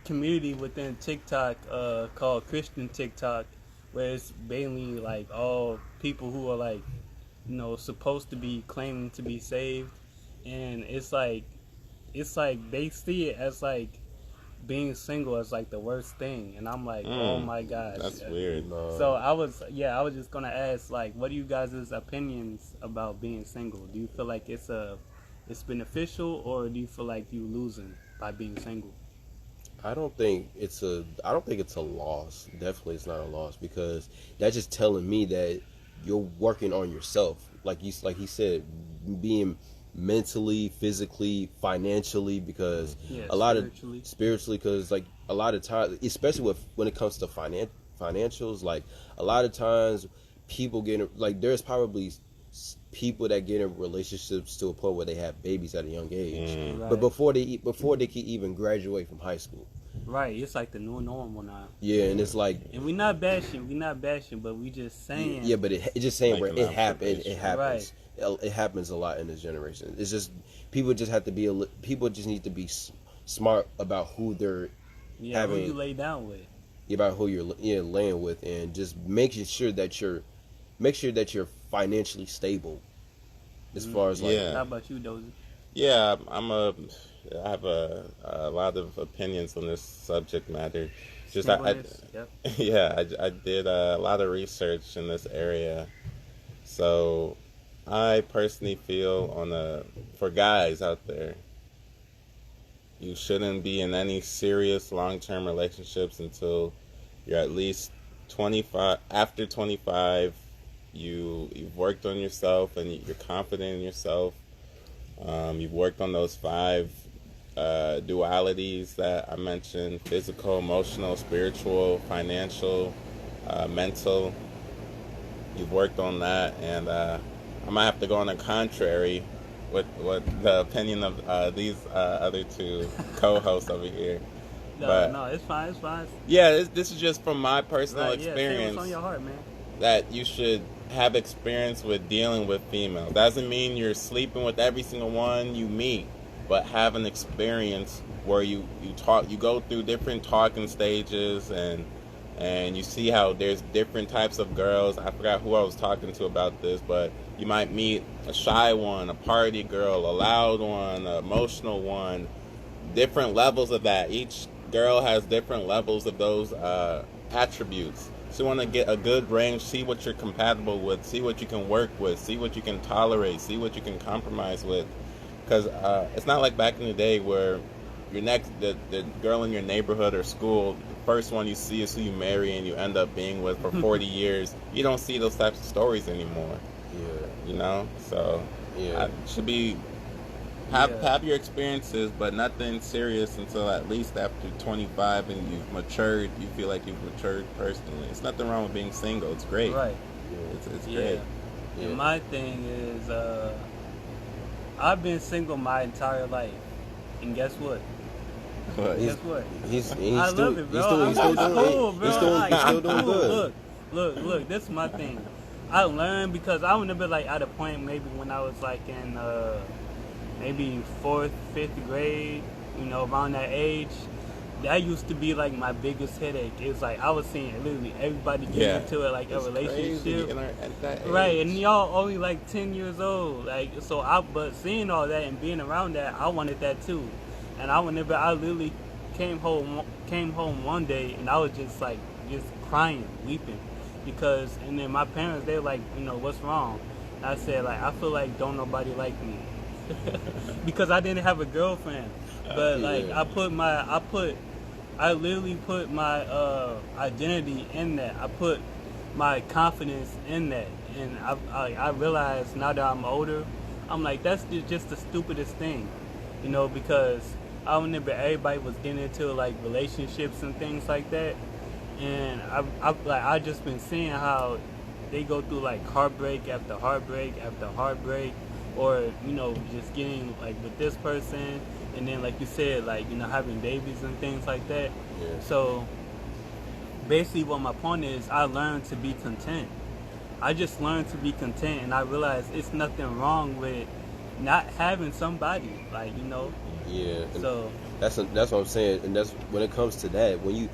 community within TikTok called Christian TikTok, where it's mainly, like, all people who are, like, supposed to be claiming to be saved, and it's like they see it as, like, being single as, like, the worst thing, and I'm like, oh my gosh, that's weird. So I was just gonna ask, like, what are you guys' opinions about being single? Do you feel like it's beneficial, or do you feel like you losing by being single? I don't think it's a loss. Definitely it's not a loss, because that's just telling me that you're working on yourself. Like he said, being mentally, physically, financially, because spiritually, because, like, a lot of times, especially when it comes to financials, like, a lot of times people there's probably people that get in relationships to a point where they have babies at a young age, Right. but before they can even graduate from high school. Right, it's like the new normal now. Yeah, and it's like, and we're not bashing, but we just saying. Yeah, but it's just saying, like, where it happens. Right. It happens a lot in this generation. It's just people just need to be smart about who they're who you lay down with. About who you're laying with, and just making sure that you're financially stable. As far as, like, Yeah. How about you, Dozie? Yeah, I have a lot of opinions on this subject matter. Just Yep. yeah, I did a lot of research in this area. So I personally feel for guys out there, you shouldn't be in any serious long-term relationships until you're at least 25. After 25, you've worked on yourself and you're confident in yourself. You've worked on those 5 dualities that I mentioned: physical, emotional, spiritual, financial, mental. You've worked on that, and I might have to go on the contrary with the opinion of these other 2 co-hosts over here. No, it's fine. Yeah, this is just from my personal Right, yeah, say experience, what's on your heart, man. that you should have experience with dealing with females. Doesn't mean you're sleeping with every single one you meet, but have an experience where you talk, you go through different talking stages, and you see how there's different types of girls. I forgot who I was talking to about this, but you might meet a shy one, a party girl, a loud one, an emotional one, different levels of that. Each girl has different levels of those attributes. So you want to get a good range, see what you're compatible with, see what you can work with, see what you can tolerate, see what you can compromise with. Because it's not like back in the day where the girl in your neighborhood or school, the first one you see is who you marry and you end up being with for 40 years. You don't see those types of stories anymore. Yeah. You know? So Yeah. it should be... Have your experiences, but nothing serious until at least after 25 and you've matured. You feel like you've matured personally. It's nothing wrong with being single. It's great. Right. It's great. Yeah. And my thing is, I've been single my entire life, and guess what? But Guess what? He's I still, love it, bro. He's still It's doing cool, it. bro. He's still doing good. Look. This is my thing. I learned because I remember like at a point maybe when I was like in maybe 4th, 5th grade, you know, around that age. That used to be like my biggest headache. It's like I was seeing literally everybody get into it like a relationship. At that age. Right, and y'all only like 10 years old. Like so but seeing all that and being around that, I wanted that too. And I literally came home one day and I was just crying, weeping. And then my parents, they were like, you know, what's wrong? And I said, like, I feel like don't nobody like me. Because I didn't have a girlfriend. But like I literally put my identity in that. I put my confidence in that. And I realized now that I'm older, I'm like, that's just the stupidest thing. You know, because I remember everybody was getting into like relationships and things like that. And I just been seeing how they go through like heartbreak after heartbreak after heartbreak, or you know, just getting like with this person, and then like you said, like, you know, having babies and things like that. Yeah. So basically what my point is, I learned to be content. I just learned to be content, and I realized it's nothing wrong with not having somebody, like, you know. Yeah. So that's what I'm saying, and that's when it comes to that. When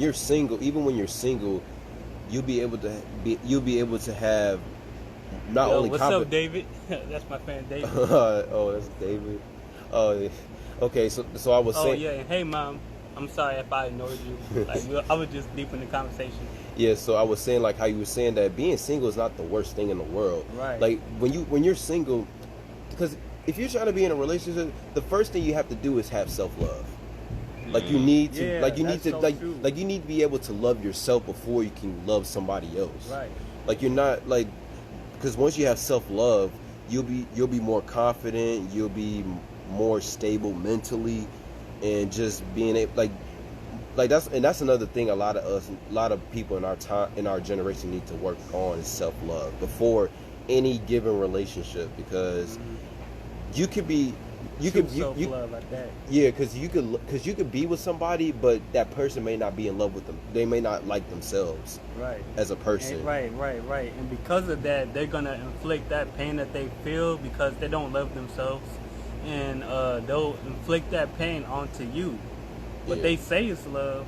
you're single, even when you're single, you'll be able to have not only what's up, David? That's my friend David. Oh, that's David. Oh, yeah. Okay. So I was saying. Oh yeah. Hey, Mom. I'm sorry if I ignored you. Like, I was just deep in the conversation. Yeah. So I was saying, like, how you were saying that being single is not the worst thing in the world. Right. Like when you're single, because if you're trying to be in a relationship, the first thing you have to do is have self-love. Like you need to, you need to be able to love yourself before you can love somebody else. Right. Like you're not like, because once you have self-love, you'll be more confident, you'll be more stable mentally, and just being able like that's another thing a lot of people in our generation need to work on is self-love before any given relationship, because you could be self-love like that. Yeah, because you could be with somebody, but that person may not be in love with them. They may not like themselves, right, as a person. And right. And because of that, they're gonna inflict that pain that they feel because they don't love themselves, and they'll inflict that pain onto you. What they say is love,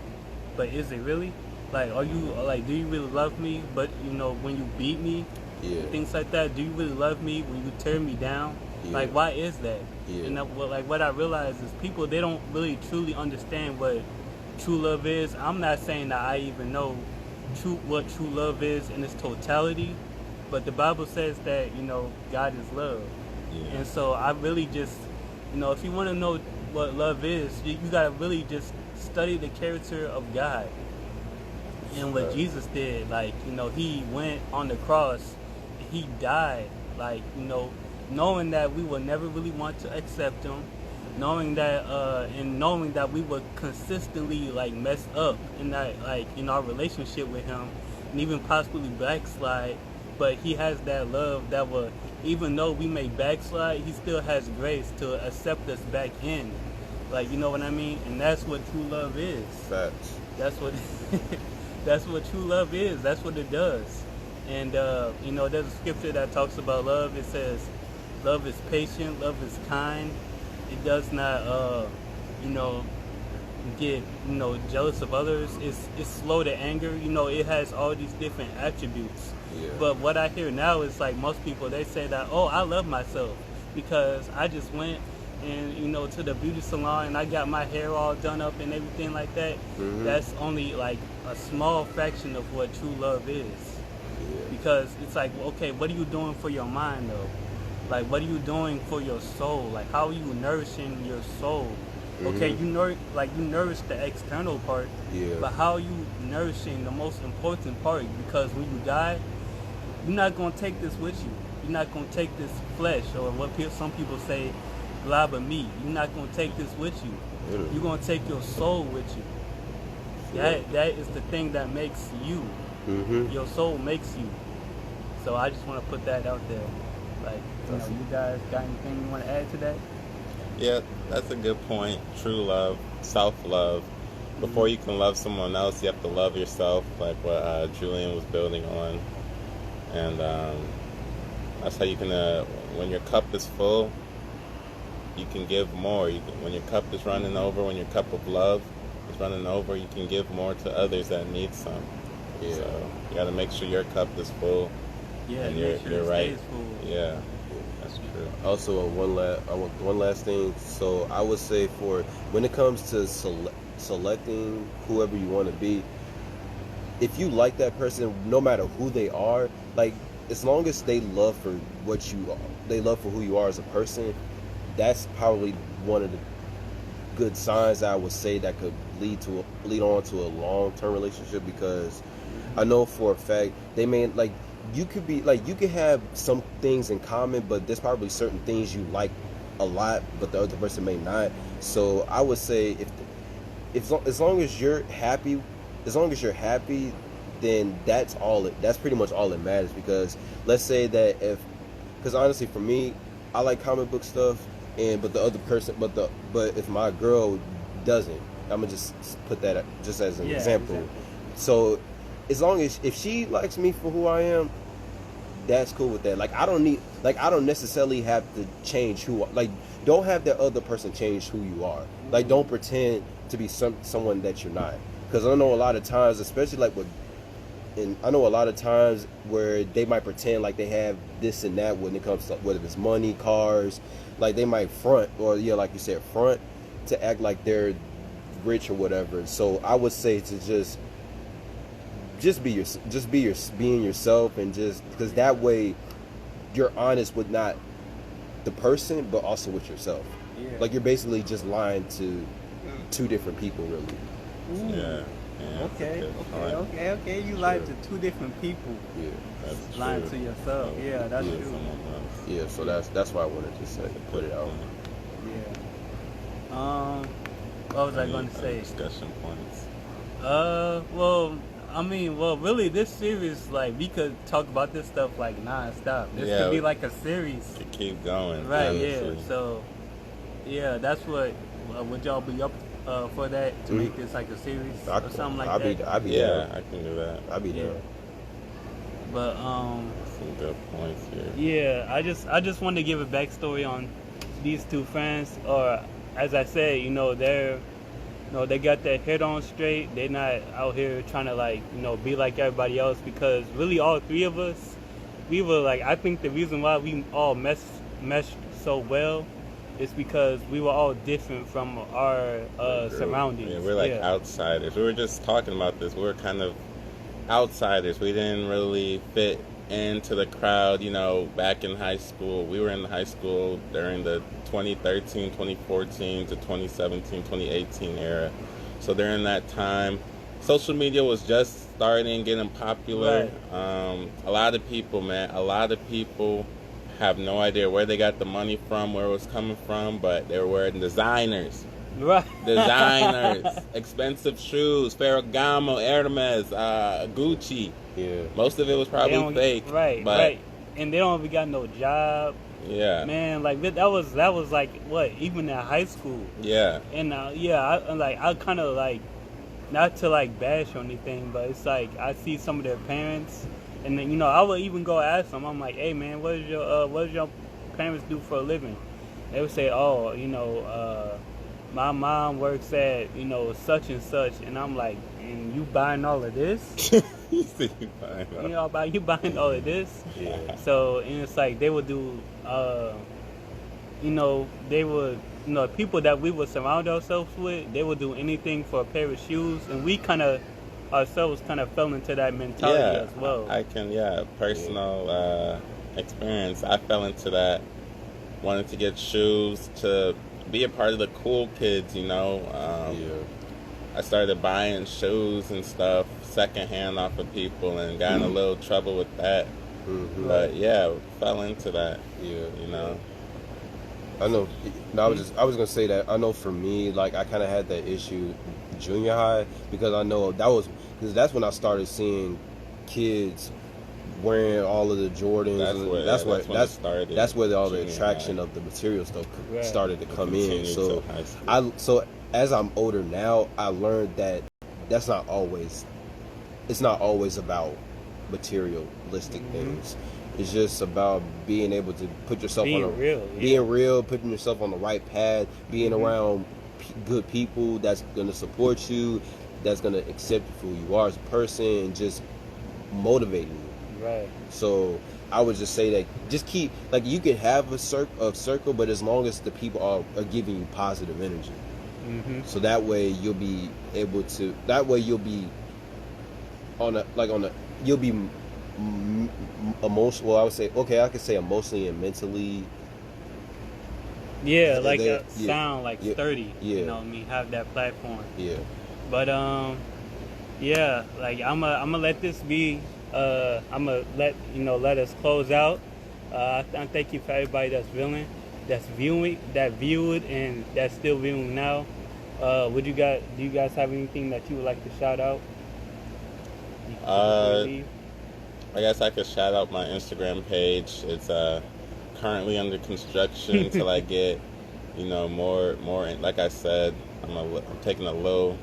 but is it really? Like, are you like, do you really love me? But you know, when you beat me, things like that, do you really love me when you tear me down? Yeah. Like, why is that? Yeah. And what I realize is people, they don't really truly understand what true love is. I'm not saying that I even know what true love is in its totality, but the Bible says that, you know, God is love. Yeah. And so I really just, you know, if you want to know what love is, you gotta really just study the character of God and what Jesus did. Like, you know, he went on the cross, he died, like, you know, knowing that we will never really want to accept him, knowing that we would consistently like mess up in that, like, in our relationship with him, and even possibly backslide, but he has that love that will, even though we may backslide, he still has grace to accept us back in. Like, you know what I mean? And that's what true love is. Facts. That's what that's what true love is. That's what it does. And there's a scripture that talks about love. It says, "Love is patient, love is kind. It does not, get jealous of others. It's slow to anger. It has all these different attributes." Yeah. But what I hear now is like most people, they say that, "Oh, I love myself because I just went and to the beauty salon and I got my hair all done up and everything like that." Mm-hmm. That's only like a small fraction of what true love is. Yeah. Because it's like, okay, what are you doing for your mind though? Like, what are you doing for your soul? Like, how are you nourishing your soul? Okay, you nourish the external part, Yeah. but how are you nourishing the most important part? Because when you die, you're not gonna take this with you. You're not gonna take this flesh, or what some people say, blob of meat. You're not gonna take this with you. Literally. You're gonna take your soul with you. Yeah. That is the thing that makes you. Mm-hmm. Your soul makes you. So I just want to put that out there. Like, you guys got anything you want to add to that? Yeah, that's a good point. True love, self-love. Before you can love someone else, you have to love yourself, like what Julian was building on. And that's how you can, when your cup is full, you can give more. When your cup is running over, when your cup of love is running over, you can give more to others that need some. Yeah. So you got to make sure your cup is full. Yeah, And make sure you're it right. stays full. Yeah, that's true. Also, one last thing. So I would say, for when it comes to selecting whoever you want to be, if you like that person, no matter who they are, like, as long as they love for what you are, they love for who you are as a person, that's probably one of the good signs I would say that could lead on to a long-term relationship. Because I know for a fact they may, like, you could have some things in common, but there's probably certain things you like a lot, but the other person may not. So I would say as long as you're happy, then that's pretty much all that matters. Because let's say that because honestly for me, I like comic book stuff, but the other person, but if my girl doesn't, I'm gonna just put that just as an example. Exactly. So as long as if she likes me for who I am, that's cool with that. Like, I don't necessarily have to change don't have that other person change who you are. Like, don't pretend to be someone that you're not. Because I know a lot of times, especially I know a lot of times where they might pretend like they have this and that when it comes to whether it's money, cars. Like, they might front, or like you said, front to act like they're rich or whatever. So I would say to being yourself, and just because that way you're honest with not the person but also with yourself. Yeah. Like, you're basically just lying to two different people, really. Ooh. Yeah. Okay. You lied to two different people. Yeah, That's Lying true. to yourself. Yeah, that's Yeah, true. someone else. yeah. So that's why I wanted to say, put it out. Yeah. What was I going to say? Discussion points. Really, this series, like, we could talk about this stuff like non-stop. This Yeah, could be like a series. To keep going. Right, honestly. yeah. So, yeah, that's what, would y'all be up for that, to make this like a series or something like that? I'd be Yeah, down. I can do that. I'd be down. But, Some good points here. yeah, I just wanted to give a backstory on these two friends, or as I said, they got their head on straight. They're not out here trying to be like everybody else, because really all three of us, we were like, I think the reason why we all meshed so well is because we were all different from our surroundings. Yeah, we're like outsiders. We were just talking about this. We were kind of outsiders. We didn't really fit into the crowd, back in high school. We were in high school during the 2013, 2014 to 2017, 2018 era. So during that time, social media was just starting, getting popular. Right. A lot of people have no idea where they got the money from, where it was coming from, but they were wearing designers. Right. Expensive shoes, Ferragamo, Hermes, Gucci. Yeah. Most of it was probably fake. Right. And they don't even got no job. Yeah. Man, like that was like what, even in high school. Yeah. And I kind of like, not to like bash or anything, but it's like I see some of their parents, And then, I would even go ask them. I'm like, hey man, what does your parents do for a living? They would say, oh, my mom works at, such and such. And I'm like, and you buying all of this? You see you buying all. You buying all of this? Yeah. So, and it's like they would do, they would, people that we would surround ourselves with, they would do anything for a pair of shoes. And we ourselves fell into that mentality as well. I can, personal experience. I fell into that, wanted to get shoes to be a part of the cool kids, I started buying shoes and stuff secondhand off of people and got in a little trouble with that. Mm-hmm. But fell into that. I know. No, I was gonna say that I know for me, like I kind of had that issue junior high because I know that's when I started seeing kids wearing all of the Jordans. That's where all the attraction of the material stuff started to come in. So as I'm older now, I learned that it's not always about materialistic things. It's just about being able to put yourself being real, putting yourself on the right path, being around good people that's going to support you, that's going to accept you for who you are as a person, and just motivating you. Right. So I would just say that just keep, like, you can have a circle, but as long as the people are giving you positive energy. So that way you'll be able to. That way you'll be you'll be emotional. Well, I would say I could say emotionally and mentally. Yeah, sound like sturdy. Yeah. You know what I mean? Have that platform. Yeah. But like I'm gonna let this be. I'm gonna let us close out. I thank you for everybody that's viewed, and that's still viewing now. Do you guys have anything that you would like to shout out? I guess I could shout out my Instagram page. It's currently under construction until I get, more. Like I said, I'm taking a little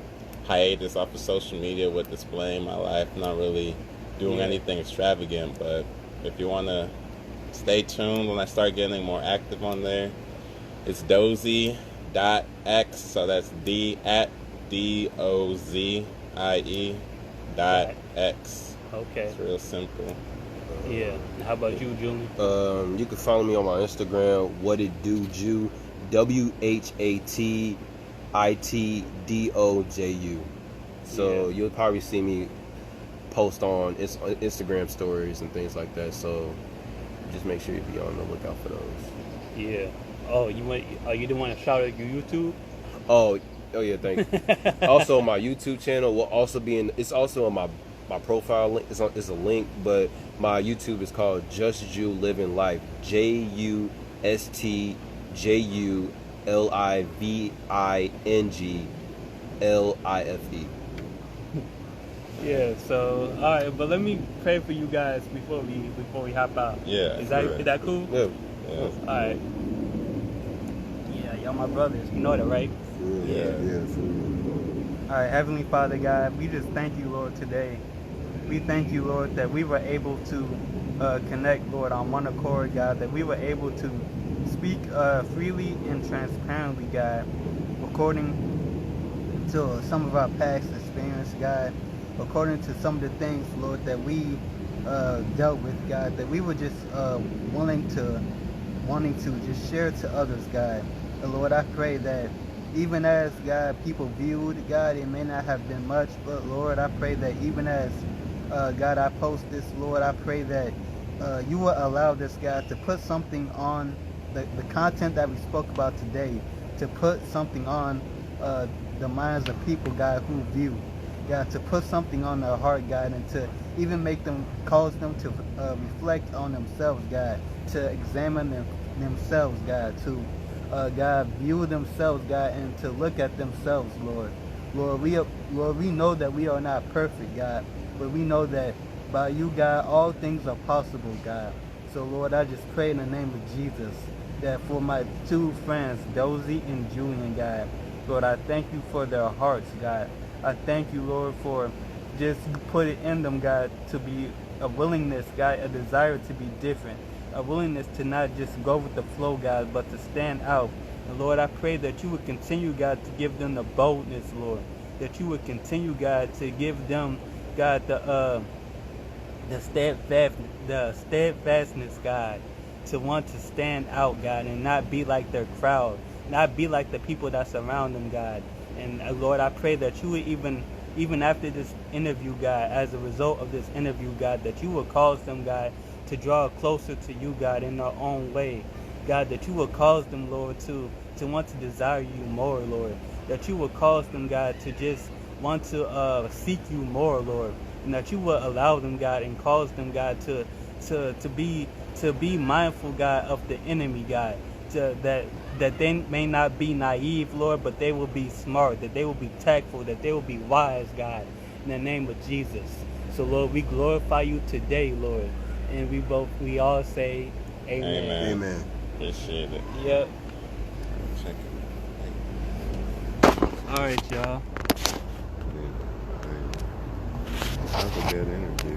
hiatus off of social media with displaying my life. Not really doing anything extravagant, but if you want to stay tuned when I start getting more active on there, it's dozie.x. So that's DOZIE.x. Okay. It's real simple. Yeah. How about you, Julian? You can follow me on my Instagram, What It Do Jew, WHATITDOJU. So you'll probably see me post on Instagram stories and things like that. So just make sure you be on the lookout for those. Yeah. Oh, you didn't want to shout out your YouTube? Oh yeah, thank you. Also, my YouTube channel will also be it's also on my profile link. It's a link, but my YouTube is called Just Jew Living Life. JUSTJULIVINGLIFE. Yeah. So all right, but let me pray for you guys before we hop out. Yeah. Is that cool? Yeah. All right. Yeah, y'all my brothers. You know that, right? Yeah. All right, Heavenly Father God, we just thank you, Lord, today. We thank you, Lord, that we were able to connect, Lord, on one accord, God, that we were able to speak freely and transparently, God, according to some of our past experience, God, according to some of the things, Lord, that we dealt with, God, that we were just wanting to just share to others, God. And Lord, I pray that even as, God, people viewed, God, it may not have been much, but Lord, I pray that even as, God, I post this, Lord, I pray that you will allow this, God, to put something on the content that we spoke about today, to put something on the minds of people, God, who view, God, to put something on their heart, God, and to even cause them to reflect on themselves, God, to examine themselves, God, to God, view themselves, God, and to look at themselves, Lord. Lord, we know that we are not perfect, God, but we know that by you, God, all things are possible, God. So, Lord, I just pray in the name of Jesus that for my two friends, Dozie and Julian, God, Lord, I thank you for their hearts, God. I thank you, Lord, for just put it in them, God, to be a willingness, God, a desire to be different, a willingness to not just go with the flow, God, but to stand out. And Lord, I pray that you would continue, God, to give them the boldness, Lord, that you would continue, God, to give them, God, the steadfastness, God, to want to stand out, God, and not be like their crowd, not be like the people that surround them, God. And Lord, I pray that you would even after this interview, God, as a result of this interview, God, that you would cause them, God, to draw closer to you, God, in their own way. God, that you would cause them, Lord, to want to desire you more, Lord. That you would cause them, God, to just want to seek you more, Lord. And that you would allow them, God, and cause them, God, to be mindful, God, of the enemy, God. That they may not be naive, Lord, but they will be smart, that they will be tactful, that they will be wise, God, in the name of Jesus. So, Lord, we glorify you today, Lord. And we all say amen. Amen. Appreciate it. Yep. Check it. All right, y'all. That was a good interview.